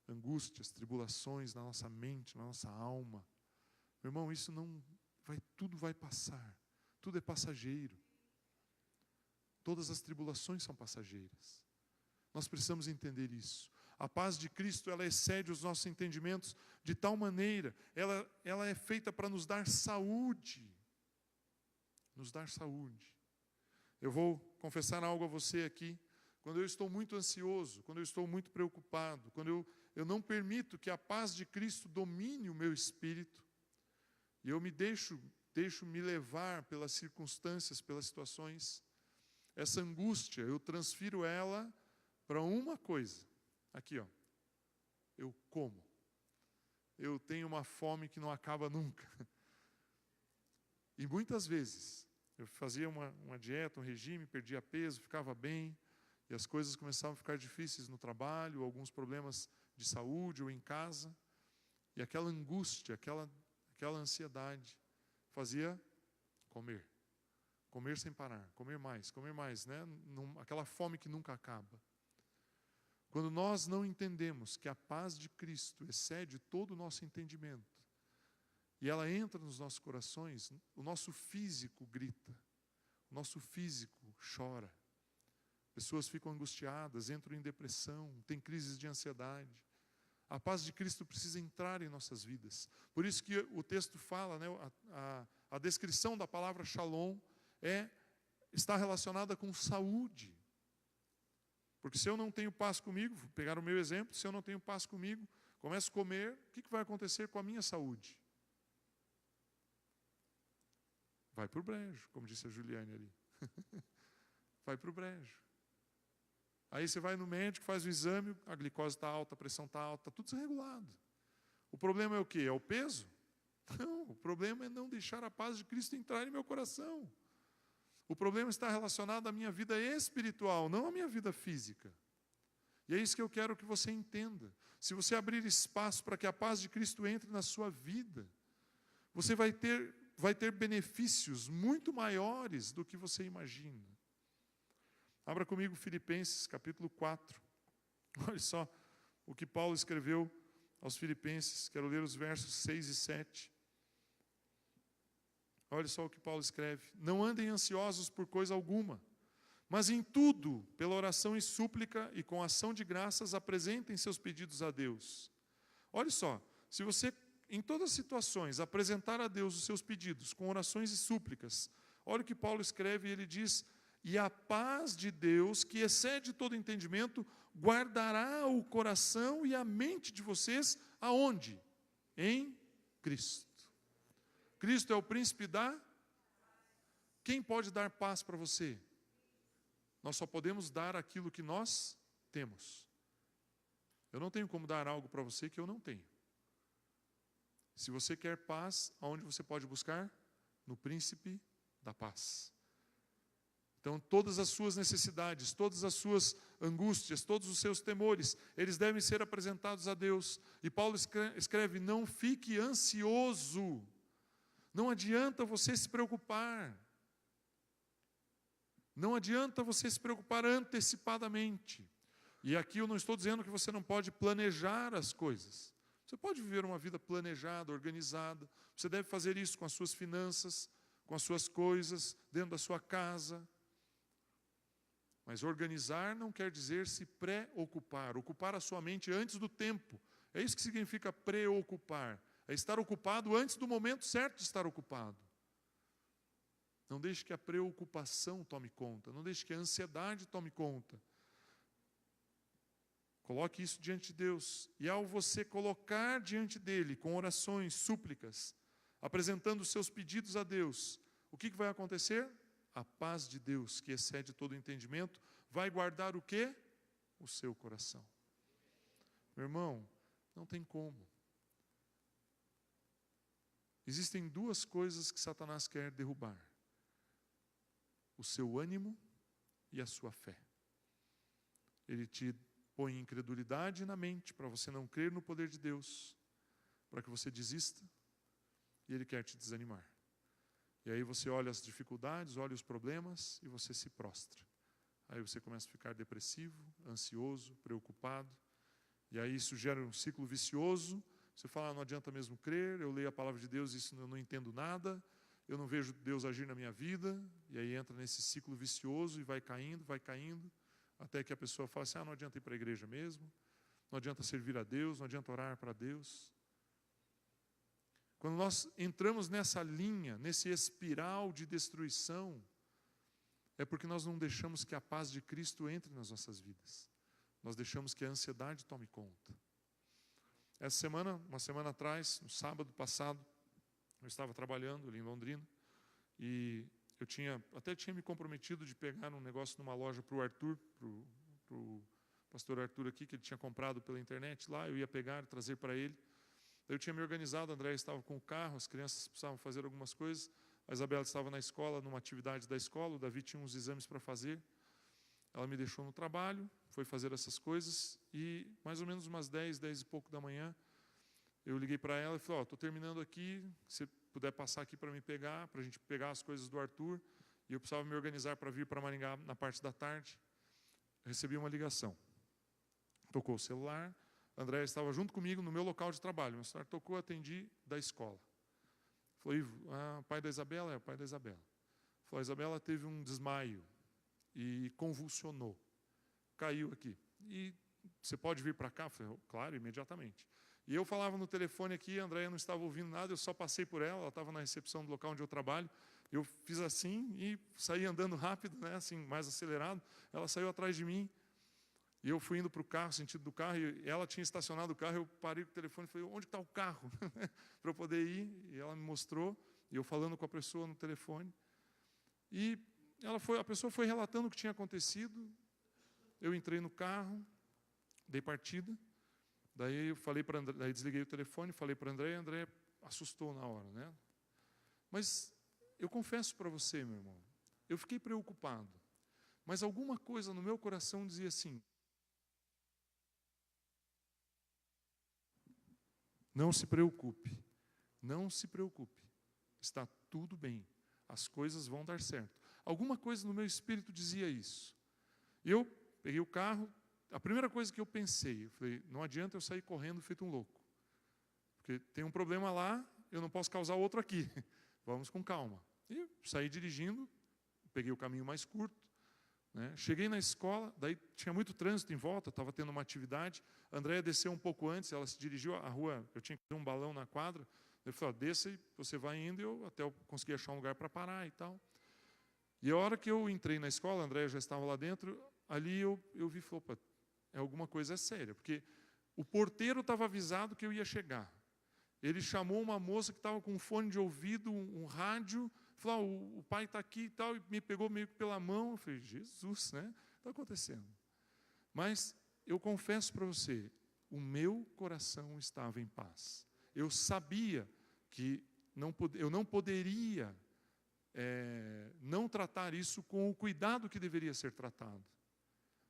Angústias, tribulações na nossa mente, na nossa alma. Meu irmão, tudo vai passar. Tudo é passageiro. Todas as tribulações são passageiras. Nós precisamos entender isso. A paz de Cristo, ela excede os nossos entendimentos de tal maneira, ela é feita para nos dar saúde. Nos dar saúde. Eu vou confessar algo a você aqui. Quando eu estou muito ansioso, quando eu estou muito preocupado, quando eu não permito que a paz de Cristo domine o meu espírito, e eu me deixo me levar pelas circunstâncias, pelas situações, essa angústia, eu transfiro ela para uma coisa. Aqui, eu como. Eu tenho uma fome que não acaba nunca. E muitas vezes, eu fazia uma dieta, um regime, perdia peso, ficava bem, e as coisas começavam a ficar difíceis no trabalho, alguns problemas de saúde ou em casa, e aquela angústia, aquela ansiedade, fazia comer. Comer sem parar, comer mais, né? Aquela fome que nunca acaba. Quando nós não entendemos que a paz de Cristo excede todo o nosso entendimento, e ela entra nos nossos corações, o nosso físico grita, o nosso físico chora. Pessoas ficam angustiadas, entram em depressão, têm crises de ansiedade. A paz de Cristo precisa entrar em nossas vidas. Por isso que o texto fala, né, a descrição da palavra shalom está relacionada com saúde. Porque se eu não tenho paz comigo, vou pegar o meu exemplo, se eu não tenho paz comigo, começo a comer, o que vai acontecer com a minha saúde? vai para o brejo, como disse a Juliane ali. Vai para o brejo. Aí você vai no médico, faz o exame, a glicose está alta, a pressão está alta, está tudo desregulado. O problema é o quê? É o peso? Não, o problema é não deixar a paz de Cristo entrar em meu coração. O problema está relacionado à minha vida espiritual, não à minha vida física. E é isso que eu quero que você entenda. Se você abrir espaço para que a paz de Cristo entre na sua vida, você vai ter benefícios muito maiores do que você imagina. Abra comigo Filipenses, capítulo 4. Olha só o que Paulo escreveu aos Filipenses. Quero ler os versos 6 e 7. Olha só o que Paulo escreve. Não andem ansiosos por coisa alguma, mas em tudo, pela oração e súplica e com ação de graças, apresentem seus pedidos a Deus. Olha só, se você, em todas as situações, apresentar a Deus os seus pedidos com orações e súplicas, olha o que Paulo escreve, ele diz: e a paz de Deus, que excede todo entendimento, guardará o coração e a mente de vocês, aonde? Em Cristo. Cristo é o príncipe da... Quem pode dar paz para você? Nós só podemos dar aquilo que nós temos. Eu não tenho como dar algo para você que eu não tenho. Se você quer paz, aonde você pode buscar? No príncipe da paz. Então, todas as suas necessidades, todas as suas angústias, todos os seus temores, eles devem ser apresentados a Deus. E Paulo escreve: não fique ansioso. Não adianta você se preocupar. Não adianta você se preocupar antecipadamente. E aqui eu não estou dizendo que você não pode planejar as coisas. Você pode viver uma vida planejada, organizada. Você deve fazer isso com as suas finanças, com as suas coisas, dentro da sua casa. Mas organizar não quer dizer se preocupar. Ocupar a sua mente antes do tempo. É isso que significa preocupar. É estar ocupado antes do momento certo de estar ocupado. Não deixe que a preocupação tome conta. Não deixe que a ansiedade tome conta. Coloque isso diante de Deus. E ao você colocar diante dele, com orações, súplicas, apresentando os seus pedidos a Deus, o que vai acontecer? A paz de Deus, que excede todo entendimento, vai guardar o quê? O seu coração. Meu irmão, não tem como. Existem duas coisas que Satanás quer derrubar: o seu ânimo e a sua fé. Ele te põe incredulidade na mente para você não crer no poder de Deus, para que você desista, e ele quer te desanimar. E aí você olha as dificuldades, olha os problemas e você se prostra. Aí você começa a ficar depressivo, ansioso, preocupado, e aí isso gera um ciclo vicioso. Você fala: não adianta mesmo crer, eu leio a palavra de Deus e isso eu não entendo nada, eu não vejo Deus agir na minha vida, e aí entra nesse ciclo vicioso e vai caindo, até que a pessoa fala assim: não adianta ir para a igreja mesmo, não adianta servir a Deus, não adianta orar para Deus. Quando nós entramos nessa linha, nesse espiral de destruição, é porque nós não deixamos que a paz de Cristo entre nas nossas vidas. Nós deixamos que a ansiedade tome conta. Essa semana, uma semana atrás, no sábado passado, eu estava trabalhando ali em Londrina e eu até tinha me comprometido de pegar um negócio numa loja para o Arthur, para o pastor Arthur aqui, que ele tinha comprado pela internet lá, eu ia pegar e trazer para ele. Eu tinha me organizado, a André estava com o carro, as crianças precisavam fazer algumas coisas, a Isabela estava na escola, numa atividade da escola, o Davi tinha uns exames para fazer. Ela me deixou no trabalho, foi fazer essas coisas, e mais ou menos umas 10 e pouco da manhã, eu liguei para ela e falei: estou terminando aqui, se puder passar aqui para me pegar, para a gente pegar as coisas do Arthur, e eu precisava me organizar para vir para Maringá na parte da tarde. Eu recebi uma ligação. Tocou o celular, a Andréia estava junto comigo no meu local de trabalho. Meu celular tocou, atendi, da escola. Falou: Ivo, pai da Isabela? É o pai da Isabela. Falou: a Isabela teve um desmaio e convulsionou. Caiu aqui. E você pode vir para cá? Eu falei: claro, imediatamente. E eu falava no telefone aqui, a Andréia não estava ouvindo nada, eu só passei por ela estava na recepção do local onde eu trabalho. Eu fiz assim e saí andando rápido, né, assim, mais acelerado. Ela saiu atrás de mim. E eu fui indo para o carro, sentido do carro, e ela tinha estacionado o carro, eu parei com o telefone e falei: onde está o carro? Para eu poder ir, e ela me mostrou, e eu falando com a pessoa no telefone, e a pessoa foi relatando o que tinha acontecido. Eu entrei no carro, dei partida, daí eu falei para André, daí desliguei o telefone, falei para André, e André assustou na hora, né? Mas eu confesso para você, meu irmão, eu fiquei preocupado, mas alguma coisa no meu coração dizia assim: não se preocupe, não se preocupe, está tudo bem, as coisas vão dar certo. Alguma coisa no meu espírito dizia isso. E eu peguei o carro, a primeira coisa que eu pensei, eu falei, não adianta eu sair correndo feito um louco, porque tem um problema lá, eu não posso causar outro aqui, vamos com calma. E saí dirigindo, peguei o caminho mais curto, né? Cheguei na escola, daí tinha muito trânsito em volta, estava tendo uma atividade. A Andréia desceu um pouco antes, ela se dirigiu à rua, eu tinha que fazer um balão na quadra. Eu falei, desça e você vai indo, até eu consegui achar um lugar para parar e tal. E a hora que eu entrei na escola, a Andréia já estava lá dentro, ali eu vi e falei, opa, alguma coisa séria, porque o porteiro estava avisado que eu ia chegar. Ele chamou uma moça que estava com um fone de ouvido, um rádio, falou, o pai está aqui e tal, e me pegou meio que pela mão. Eu falei, Jesus, né? Está acontecendo. Mas eu confesso para você, o meu coração estava em paz. Eu sabia que eu não poderia não tratar isso com o cuidado que deveria ser tratado.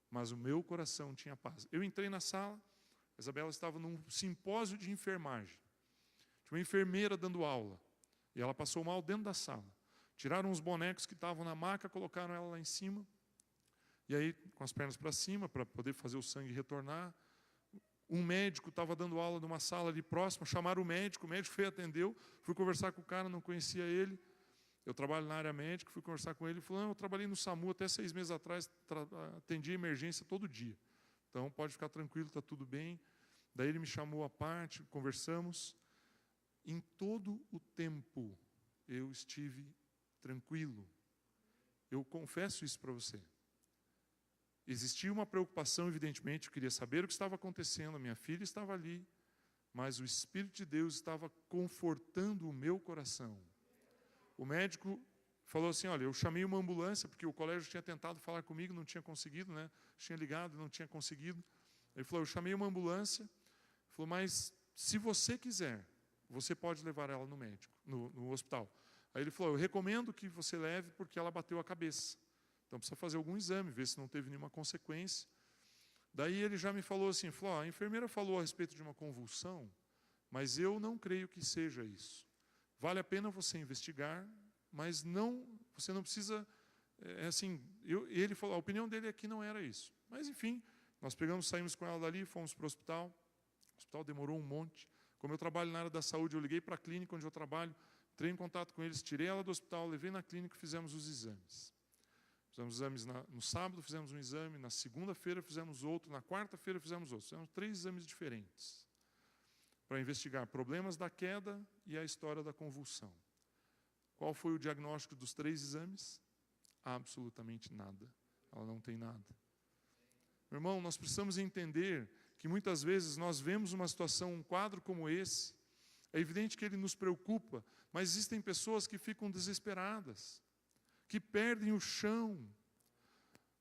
Mas o meu coração tinha paz. Eu entrei na sala, a Isabela estava num simpósio de enfermagem. Tinha uma enfermeira dando aula, e ela passou mal dentro da sala. Tiraram os bonecos que estavam na maca, colocaram ela lá em cima, e aí, com as pernas para cima, para poder fazer o sangue retornar. Um médico estava dando aula numa sala ali próxima, chamaram o médico foi atendeu, fui conversar com o cara, não conhecia ele. Eu trabalho na área médica, fui conversar com ele, ele falou, eu trabalhei no SAMU até 6 meses atrás, atendia emergência todo dia. Então, pode ficar tranquilo, está tudo bem. Daí ele me chamou à parte, conversamos. Em todo o tempo, eu estive tranquilo. Eu confesso isso para você. Existia uma preocupação, evidentemente, eu queria saber o que estava acontecendo, a minha filha estava ali, mas o Espírito de Deus estava confortando o meu coração. O médico falou assim, olha, eu chamei uma ambulância, porque o colégio tinha tentado falar comigo, não tinha conseguido, né? Tinha ligado, não tinha conseguido. Ele falou, eu chamei uma ambulância. Ele falou, mas se você quiser, você pode levar ela no médico, no hospital. Aí ele falou, eu recomendo que você leve porque ela bateu a cabeça. Então precisa fazer algum exame, ver se não teve nenhuma consequência. Daí ele já me falou assim, falou, a enfermeira falou a respeito de uma convulsão, mas eu não creio que seja isso. Vale a pena você investigar, mas você não precisa, ele falou, a opinião dele é que não era isso. Mas enfim, nós saímos com ela dali, fomos para o hospital. O hospital demorou um monte. Como eu trabalho na área da saúde, eu liguei para a clínica onde eu trabalho, entrei em contato com eles, tirei ela do hospital, levei na clínica e fizemos os exames. Fizemos exames no sábado, fizemos um exame, na segunda-feira fizemos outro, na quarta-feira fizemos outro. Fizemos 3 exames diferentes para investigar problemas da queda e a história da convulsão. Qual foi o diagnóstico dos 3 exames? Absolutamente nada. Ela não tem nada. Meu irmão, nós precisamos entender que muitas vezes nós vemos uma situação, um quadro como esse, é evidente que ele nos preocupa, mas existem pessoas que ficam desesperadas, que perdem o chão.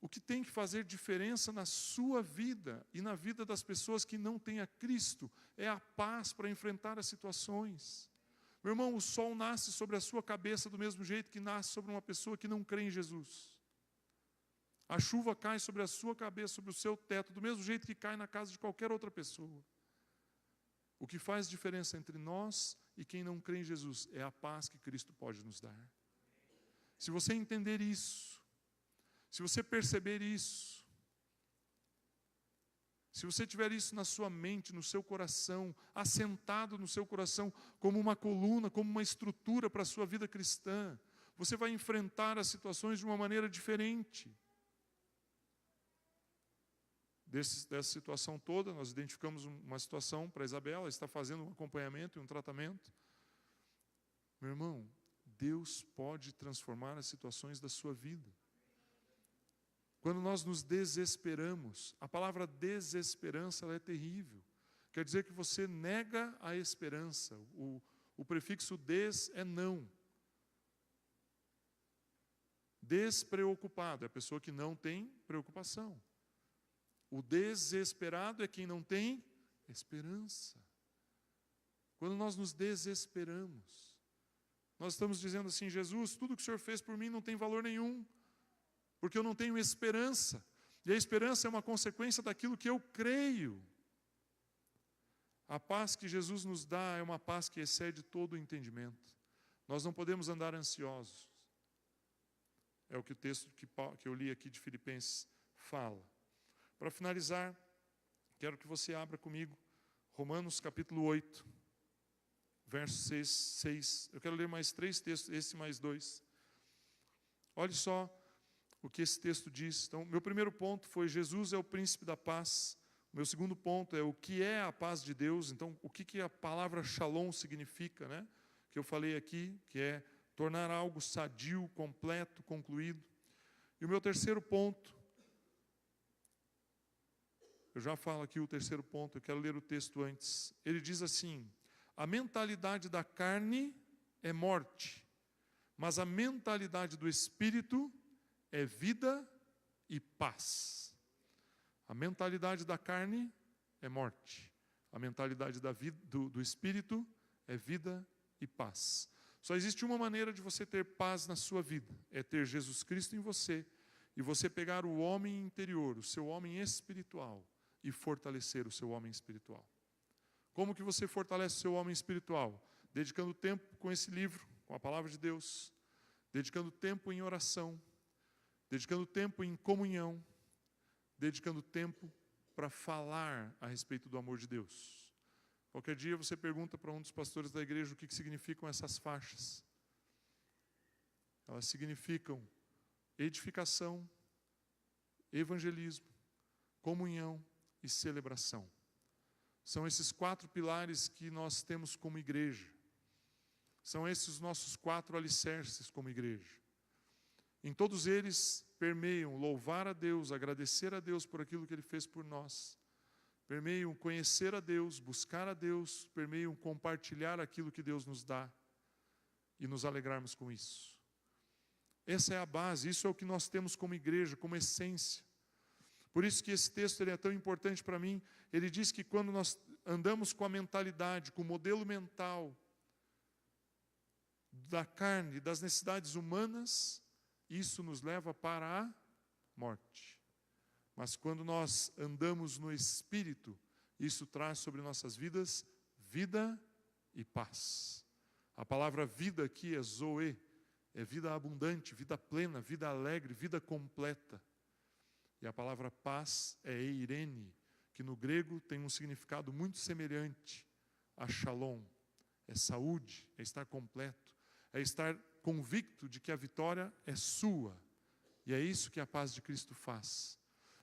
O que tem que fazer diferença na sua vida e na vida das pessoas que não têm a Cristo é a paz para enfrentar as situações. Meu irmão, o sol nasce sobre a sua cabeça do mesmo jeito que nasce sobre uma pessoa que não crê em Jesus. A chuva cai sobre a sua cabeça, sobre o seu teto, do mesmo jeito que cai na casa de qualquer outra pessoa. O que faz diferença entre nós e quem não crê em Jesus é a paz que Cristo pode nos dar. Se você entender isso, se você perceber isso, se você tiver isso na sua mente, no seu coração, assentado no seu coração, como uma coluna, como uma estrutura para a sua vida cristã, você vai enfrentar as situações de uma maneira diferente. Dessa situação toda, nós identificamos uma situação para a Isabela, ela está fazendo um acompanhamento e um tratamento. Meu irmão, Deus pode transformar as situações da sua vida. Quando nós nos desesperamos, a palavra desesperança ela é terrível. Quer dizer que você nega a esperança. O prefixo des é não. Despreocupado é a pessoa que não tem preocupação. O desesperado é quem não tem esperança. Quando nós nos desesperamos, nós estamos dizendo assim: Jesus, tudo que o Senhor fez por mim não tem valor nenhum, porque eu não tenho esperança. E a esperança é uma consequência daquilo que eu creio. A paz que Jesus nos dá é uma paz que excede todo o entendimento. Nós não podemos andar ansiosos. É o que o texto que eu li aqui de Filipenses fala. Para finalizar, quero que você abra comigo Romanos capítulo 8, verso 6. Eu quero ler mais 3 textos, esse mais 2. Olhe só o que esse texto diz. Então, meu primeiro ponto foi: Jesus é o príncipe da paz. O meu segundo ponto é o que é a paz de Deus. Então, o que a palavra shalom significa, né? Que eu falei aqui, que é tornar algo sadio, completo, concluído. E o meu terceiro ponto, eu já falo aqui o terceiro ponto, eu quero ler o texto antes. Ele diz assim: a mentalidade da carne é morte, mas a mentalidade do Espírito é vida e paz. A mentalidade da carne é morte, a mentalidade do Espírito é vida e paz. Só existe uma maneira de você ter paz na sua vida, é ter Jesus Cristo em você, e você pegar o homem interior, o seu homem espiritual, e fortalecer o seu homem espiritual. Como que você fortalece o seu homem espiritual? Dedicando tempo com esse livro, com a palavra de Deus, dedicando tempo em oração, dedicando tempo em comunhão, dedicando tempo para falar a respeito do amor de Deus. Qualquer dia você pergunta para um dos pastores da igreja o que significam essas faixas. Elas significam edificação, evangelismo, comunhão e celebração. São esses 4 pilares que nós temos como igreja. São esses os nossos 4 alicerces como igreja. Em todos eles permeiam louvar a Deus, agradecer a Deus por aquilo que Ele fez por nós. Permeiam conhecer a Deus, buscar a Deus, permeiam compartilhar aquilo que Deus nos dá e nos alegrarmos com isso. Essa é a base, isso é o que nós temos como igreja, como essência. Por isso que esse texto ele é tão importante para mim. Ele diz que quando nós andamos com a mentalidade, com o modelo mental da carne, das necessidades humanas, isso nos leva para a morte. Mas quando nós andamos no Espírito, isso traz sobre nossas vidas vida e paz. A palavra vida aqui é zoe, é vida abundante, vida plena, vida alegre, vida completa. E a palavra paz é eirene, que no grego tem um significado muito semelhante a shalom. É saúde, é estar completo, é estar convicto de que a vitória é sua. E é isso que a paz de Cristo faz.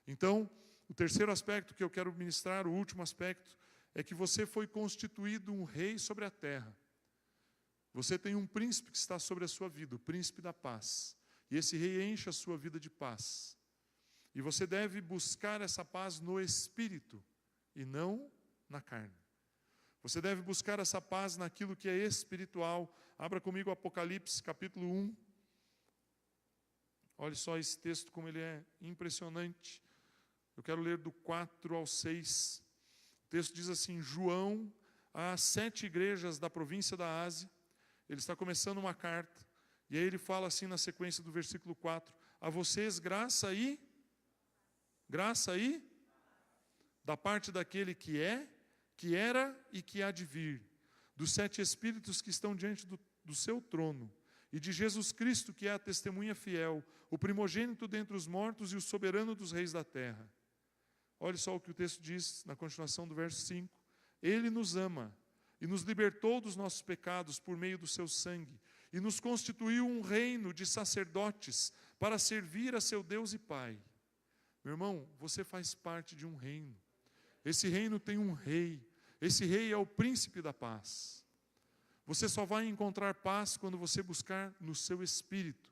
Então, o terceiro aspecto que eu quero ministrar, o último aspecto, é que você foi constituído um rei sobre a terra. Você tem um príncipe que está sobre a sua vida, o príncipe da paz. E esse rei enche a sua vida de paz. E você deve buscar essa paz no Espírito e não na carne. Você deve buscar essa paz naquilo que é espiritual. Abra comigo Apocalipse, capítulo 1. Olhe só esse texto como ele é impressionante. Eu quero ler do 4 ao 6. O texto diz assim: João, às 7 igrejas da província da Ásia. Ele está começando uma carta. E aí ele fala assim na sequência do versículo 4. A vocês graça e da parte daquele que é, que era e que há de vir, dos 7 espíritos que estão diante do seu trono, e de Jesus Cristo, que é a testemunha fiel, o primogênito dentre os mortos e o soberano dos reis da terra. Olha só o que o texto diz na continuação do verso 5. Ele nos ama e nos libertou dos nossos pecados por meio do seu sangue, e nos constituiu um reino de sacerdotes para servir a seu Deus e Pai. Meu irmão, você faz parte de um reino. Esse reino tem um rei. Esse rei é o príncipe da paz. Você só vai encontrar paz quando você buscar no seu espírito.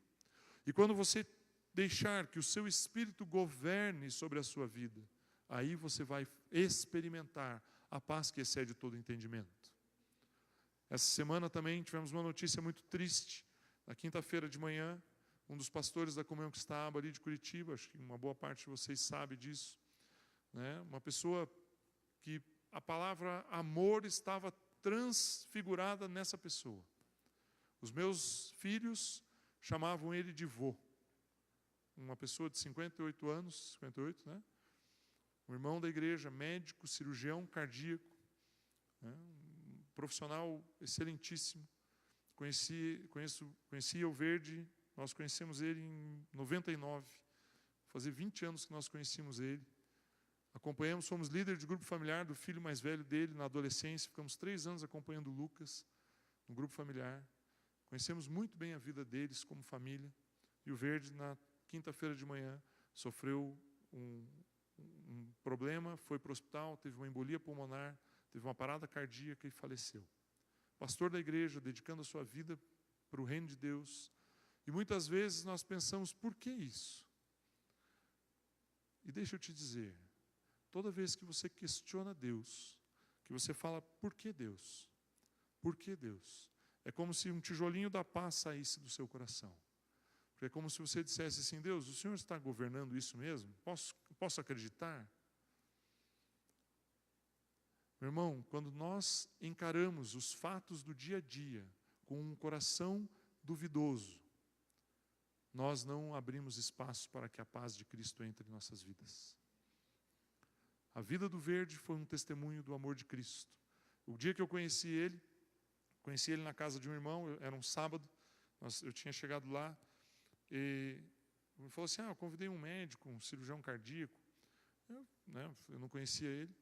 E quando você deixar que o seu espírito governe sobre a sua vida, aí você vai experimentar a paz que excede todo entendimento. Essa semana também tivemos uma notícia muito triste. Na quinta-feira de manhã, um dos pastores da Comunhão Cristã ali de Curitiba, acho que uma boa parte de vocês sabe disso, né? Uma pessoa que a palavra amor estava transfigurada nessa pessoa. Os meus filhos chamavam ele de vô. Uma pessoa de 58 anos, 58, né? Um irmão da igreja, médico, cirurgião cardíaco, né? Um profissional excelentíssimo. Conhecia o Verde, nós conhecemos ele em 99. Fazia 20 anos que nós conhecíamos ele. Acompanhamos, fomos líder de grupo familiar do filho mais velho dele na adolescência. Ficamos 3 anos acompanhando o Lucas no grupo familiar. Conhecemos muito bem a vida deles como família. E o Verde, na quinta-feira de manhã, sofreu um problema, foi para o hospital, teve uma embolia pulmonar, teve uma parada cardíaca e faleceu. Pastor da igreja, dedicando a sua vida para o reino de Deus. E muitas vezes nós pensamos, por que isso? E deixa eu te dizer, toda vez que você questiona Deus, que você fala, por que Deus? Por que Deus? É como se um tijolinho da paz saísse do seu coração. Porque é como se você dissesse assim, Deus, o Senhor está governando isso mesmo? Posso acreditar? Meu irmão, quando nós encaramos os fatos do dia a dia com um coração duvidoso, nós não abrimos espaço para que a paz de Cristo entre em nossas vidas. A vida do Verde foi um testemunho do amor de Cristo. O dia que eu conheci ele na casa de um irmão, era um sábado, eu tinha chegado lá, e ele falou assim, eu convidei um médico, um cirurgião cardíaco, eu não conhecia ele.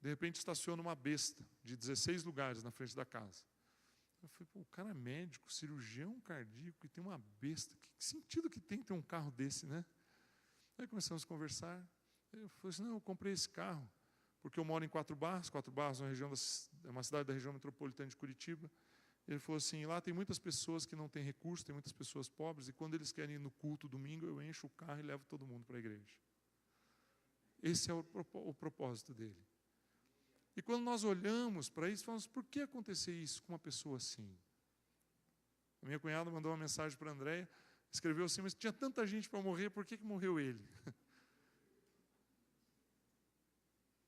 De repente estaciona uma besta de 16 lugares na frente da casa. Eu falei, o cara é médico, cirurgião cardíaco e tem uma besta. Que sentido que tem ter um carro desse, né? Aí começamos a conversar. Eu falei assim, eu comprei esse carro porque eu moro em Quatro Barras é uma cidade da região metropolitana de Curitiba. Ele falou assim, lá tem muitas pessoas que não têm recursos, tem muitas pessoas pobres, e quando eles querem ir no culto domingo, eu encho o carro e levo todo mundo para a igreja. Esse é o propósito dele. E quando nós olhamos para isso, falamos, por que acontecer isso com uma pessoa assim? A minha cunhada mandou uma mensagem para a Andréia, escreveu assim, mas tinha tanta gente para morrer, por que morreu ele?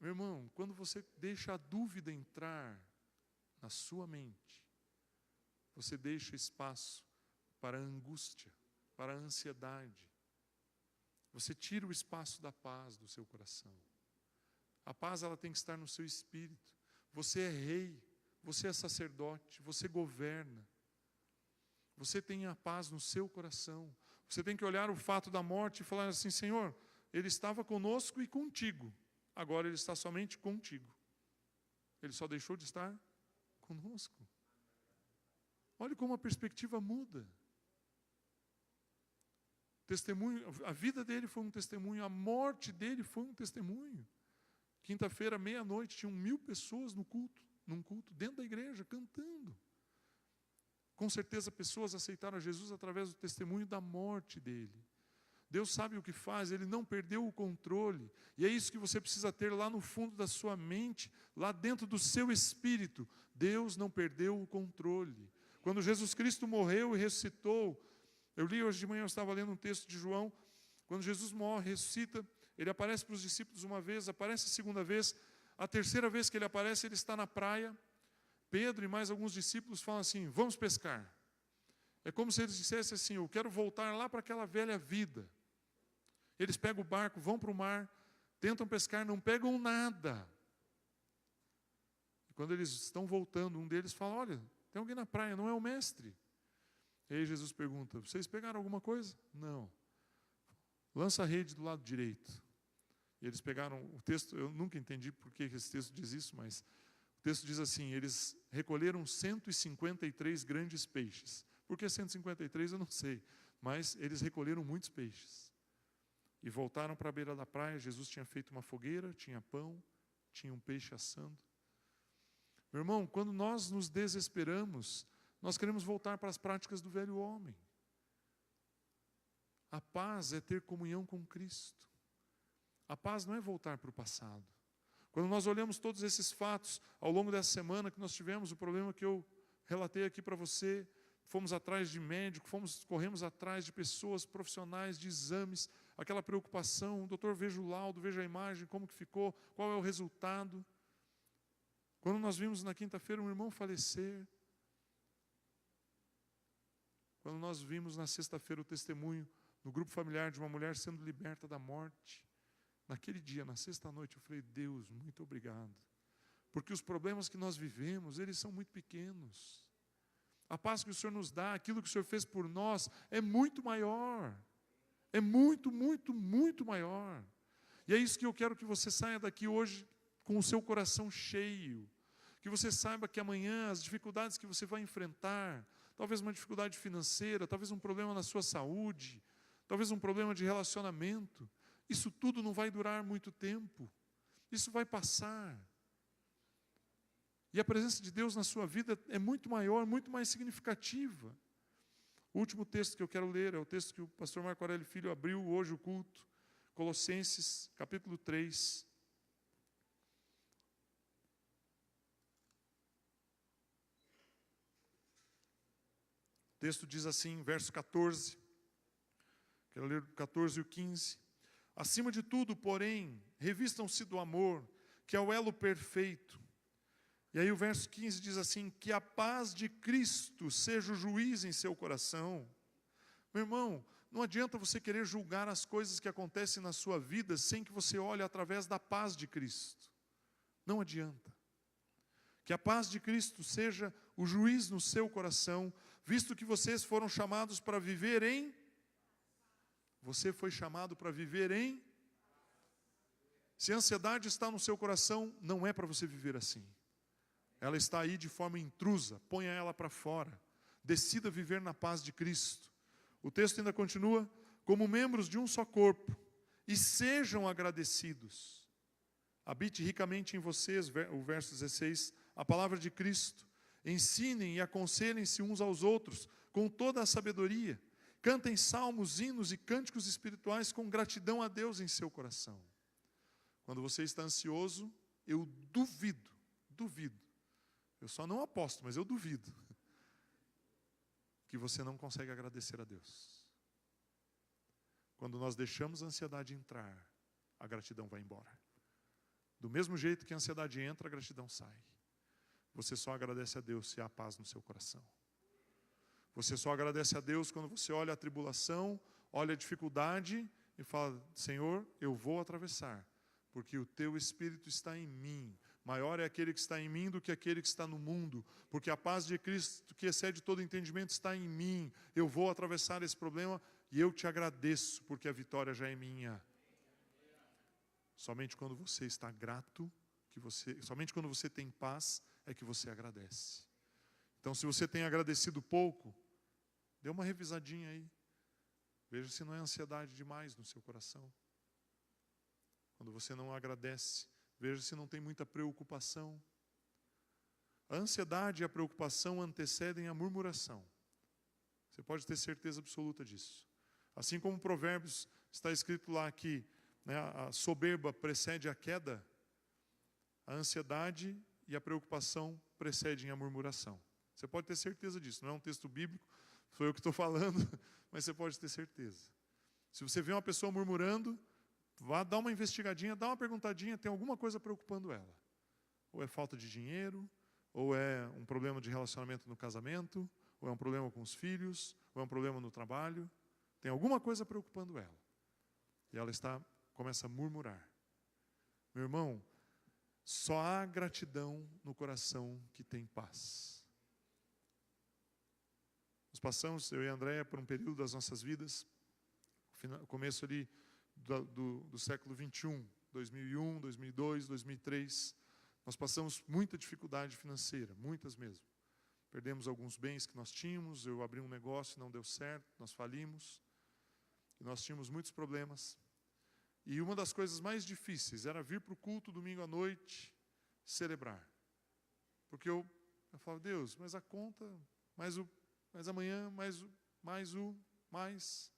Meu irmão, quando você deixa a dúvida entrar na sua mente, você deixa espaço para a angústia, para a ansiedade. Você tira o espaço da paz do seu coração. A paz ela tem que estar no seu espírito. Você é rei, você é sacerdote, você governa. Você tem a paz no seu coração. Você tem que olhar o fato da morte e falar assim, Senhor, Ele estava conosco e contigo. Agora Ele está somente contigo. Ele só deixou de estar conosco. Olha como a perspectiva muda. Testemunho, a vida dele foi um testemunho, a morte dele foi um testemunho. Quinta-feira, meia-noite, tinham 1000 pessoas num culto, dentro da igreja, cantando. Com certeza, pessoas aceitaram a Jesus através do testemunho da morte dele. Deus sabe o que faz, Ele não perdeu o controle. E é isso que você precisa ter lá no fundo da sua mente, lá dentro do seu espírito. Deus não perdeu o controle. Quando Jesus Cristo morreu e ressuscitou, eu li hoje de manhã, eu estava lendo um texto de João, quando Jesus morre, ressuscita, Ele aparece para os discípulos uma vez, aparece a segunda vez, a terceira vez que Ele aparece, Ele está na praia. Pedro e mais alguns discípulos falam assim, vamos pescar. É como se eles dissessem assim, eu quero voltar lá para aquela velha vida. Eles pegam o barco, vão para o mar, tentam pescar, não pegam nada. E quando eles estão voltando, um deles fala, olha, tem alguém na praia, não é o mestre? E aí Jesus pergunta, vocês pegaram alguma coisa? Não. Lança a rede do lado direito. E eles pegaram o texto, eu nunca entendi por que esse texto diz isso, mas o texto diz assim, eles recolheram 153 grandes peixes. Por que 153 eu não sei, mas eles recolheram muitos peixes. E voltaram para a beira da praia, Jesus tinha feito uma fogueira, tinha pão, tinha um peixe assando. Meu irmão, quando nós nos desesperamos, nós queremos voltar para as práticas do velho homem. A paz é ter comunhão com Cristo. A paz não é voltar para o passado. Quando nós olhamos todos esses fatos, ao longo dessa semana que nós tivemos, o problema que eu relatei aqui para você, fomos atrás de médico, corremos atrás de pessoas profissionais, de exames, aquela preocupação, doutor, veja o laudo, veja a imagem, como que ficou, qual é o resultado. Quando nós vimos na quinta-feira um irmão falecer, quando nós vimos na sexta-feira o testemunho no grupo familiar de uma mulher sendo liberta da morte, naquele dia, na sexta-noite, eu falei, Deus, muito obrigado. Porque os problemas que nós vivemos, eles são muito pequenos. A paz que o Senhor nos dá, aquilo que o Senhor fez por nós, é muito maior. É muito, muito, muito maior. E é isso que eu quero que você saia daqui hoje com o seu coração cheio. Que você saiba que amanhã as dificuldades que você vai enfrentar, talvez uma dificuldade financeira, talvez um problema na sua saúde, talvez um problema de relacionamento, isso tudo não vai durar muito tempo. Isso vai passar. E a presença de Deus na sua vida é muito maior, muito mais significativa. O último texto que eu quero ler é o texto que o pastor Marco Aurélio Filho abriu hoje o culto, Colossenses, capítulo 3. O texto diz assim, verso 14, quero ler o 14 e o 15. Acima de tudo, porém, revistam-se do amor, que é o elo perfeito. E aí o verso 15 diz assim, que a paz de Cristo seja o juiz em seu coração. Meu irmão, não adianta você querer julgar as coisas que acontecem na sua vida sem que você olhe através da paz de Cristo. Não adianta. Que a paz de Cristo seja o juiz no seu coração, visto que vocês foram chamados para viver em... Você foi chamado para viver em... Se a ansiedade está no seu coração, não é para você viver assim. Ela está aí de forma intrusa, ponha ela para fora. Decida viver na paz de Cristo. O texto ainda continua, como membros de um só corpo, e sejam agradecidos. Habite ricamente em vocês, o verso 16, a palavra de Cristo. Ensinem e aconselhem-se uns aos outros, com toda a sabedoria. Cantem salmos, hinos e cânticos espirituais com gratidão a Deus em seu coração. Quando você está ansioso, eu duvido, eu só não aposto, mas eu duvido, que você não consegue agradecer a Deus. Quando nós deixamos a ansiedade entrar, a gratidão vai embora. Do mesmo jeito que a ansiedade entra, a gratidão sai. Você só agradece a Deus se há paz no seu coração. Você só agradece a Deus quando você olha a tribulação, olha a dificuldade e fala, Senhor, eu vou atravessar, porque o teu Espírito está em mim. Maior é aquele que está em mim do que aquele que está no mundo, porque a paz de Cristo, que excede todo entendimento, está em mim. Eu vou atravessar esse problema e eu te agradeço, porque a vitória já é minha. Somente quando você está grato, somente quando você tem paz, é que você agradece. Então, se você tem agradecido pouco, dê uma revisadinha aí. Veja se não é ansiedade demais no seu coração. Quando você não agradece, veja se não tem muita preocupação. A ansiedade e a preocupação antecedem a murmuração. Você pode ter certeza absoluta disso. Assim como Provérbios está escrito lá que a soberba precede a queda, a ansiedade e a preocupação precedem a murmuração. Você pode ter certeza disso. Não é um texto bíblico, sou eu que estou falando, mas você pode ter certeza. Se você vê uma pessoa murmurando, vá dar uma investigadinha, dá uma perguntadinha, tem alguma coisa preocupando ela. Ou é falta de dinheiro, ou é um problema de relacionamento no casamento, ou é um problema com os filhos, ou é um problema no trabalho. Tem alguma coisa preocupando ela. E ela começa a murmurar. Meu irmão, só há gratidão no coração que tem paz. Nós passamos, eu e a Andréia, por um período das nossas vidas, o começo ali do século 21, 2001, 2002, 2003, nós passamos muita dificuldade financeira, muitas mesmo. Perdemos alguns bens que nós tínhamos, eu abri um negócio, não deu certo, nós falimos, e nós tínhamos muitos problemas. E uma das coisas mais difíceis era vir para o culto domingo à noite, celebrar. Porque eu falava, Deus, mas a conta, mais amanhã, mais.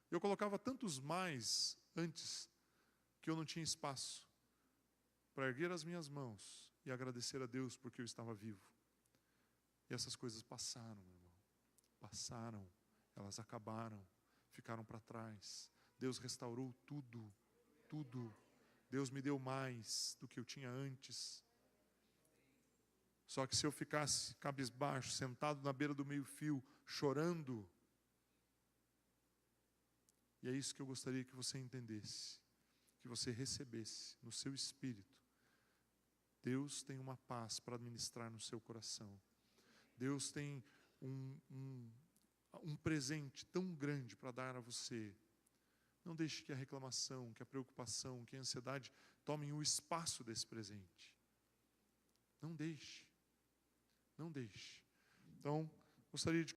Eu colocava tantos mais antes, que eu não tinha espaço para erguer as minhas mãos e agradecer a Deus porque eu estava vivo. E essas coisas passaram, meu irmão. passaram, elas acabaram, ficaram para trás. Deus restaurou tudo, tudo. Deus me deu mais do que eu tinha antes. Só que se eu ficasse cabisbaixo, sentado na beira do meio-fio, chorando, e é isso que eu gostaria que você entendesse, que você recebesse no seu espírito. Deus tem uma paz para administrar no seu coração. Deus tem um presente tão grande para dar a você. Não deixe que a reclamação, que a preocupação, que a ansiedade tomem o espaço desse presente. Não deixe. Não deixe. Então, gostaria de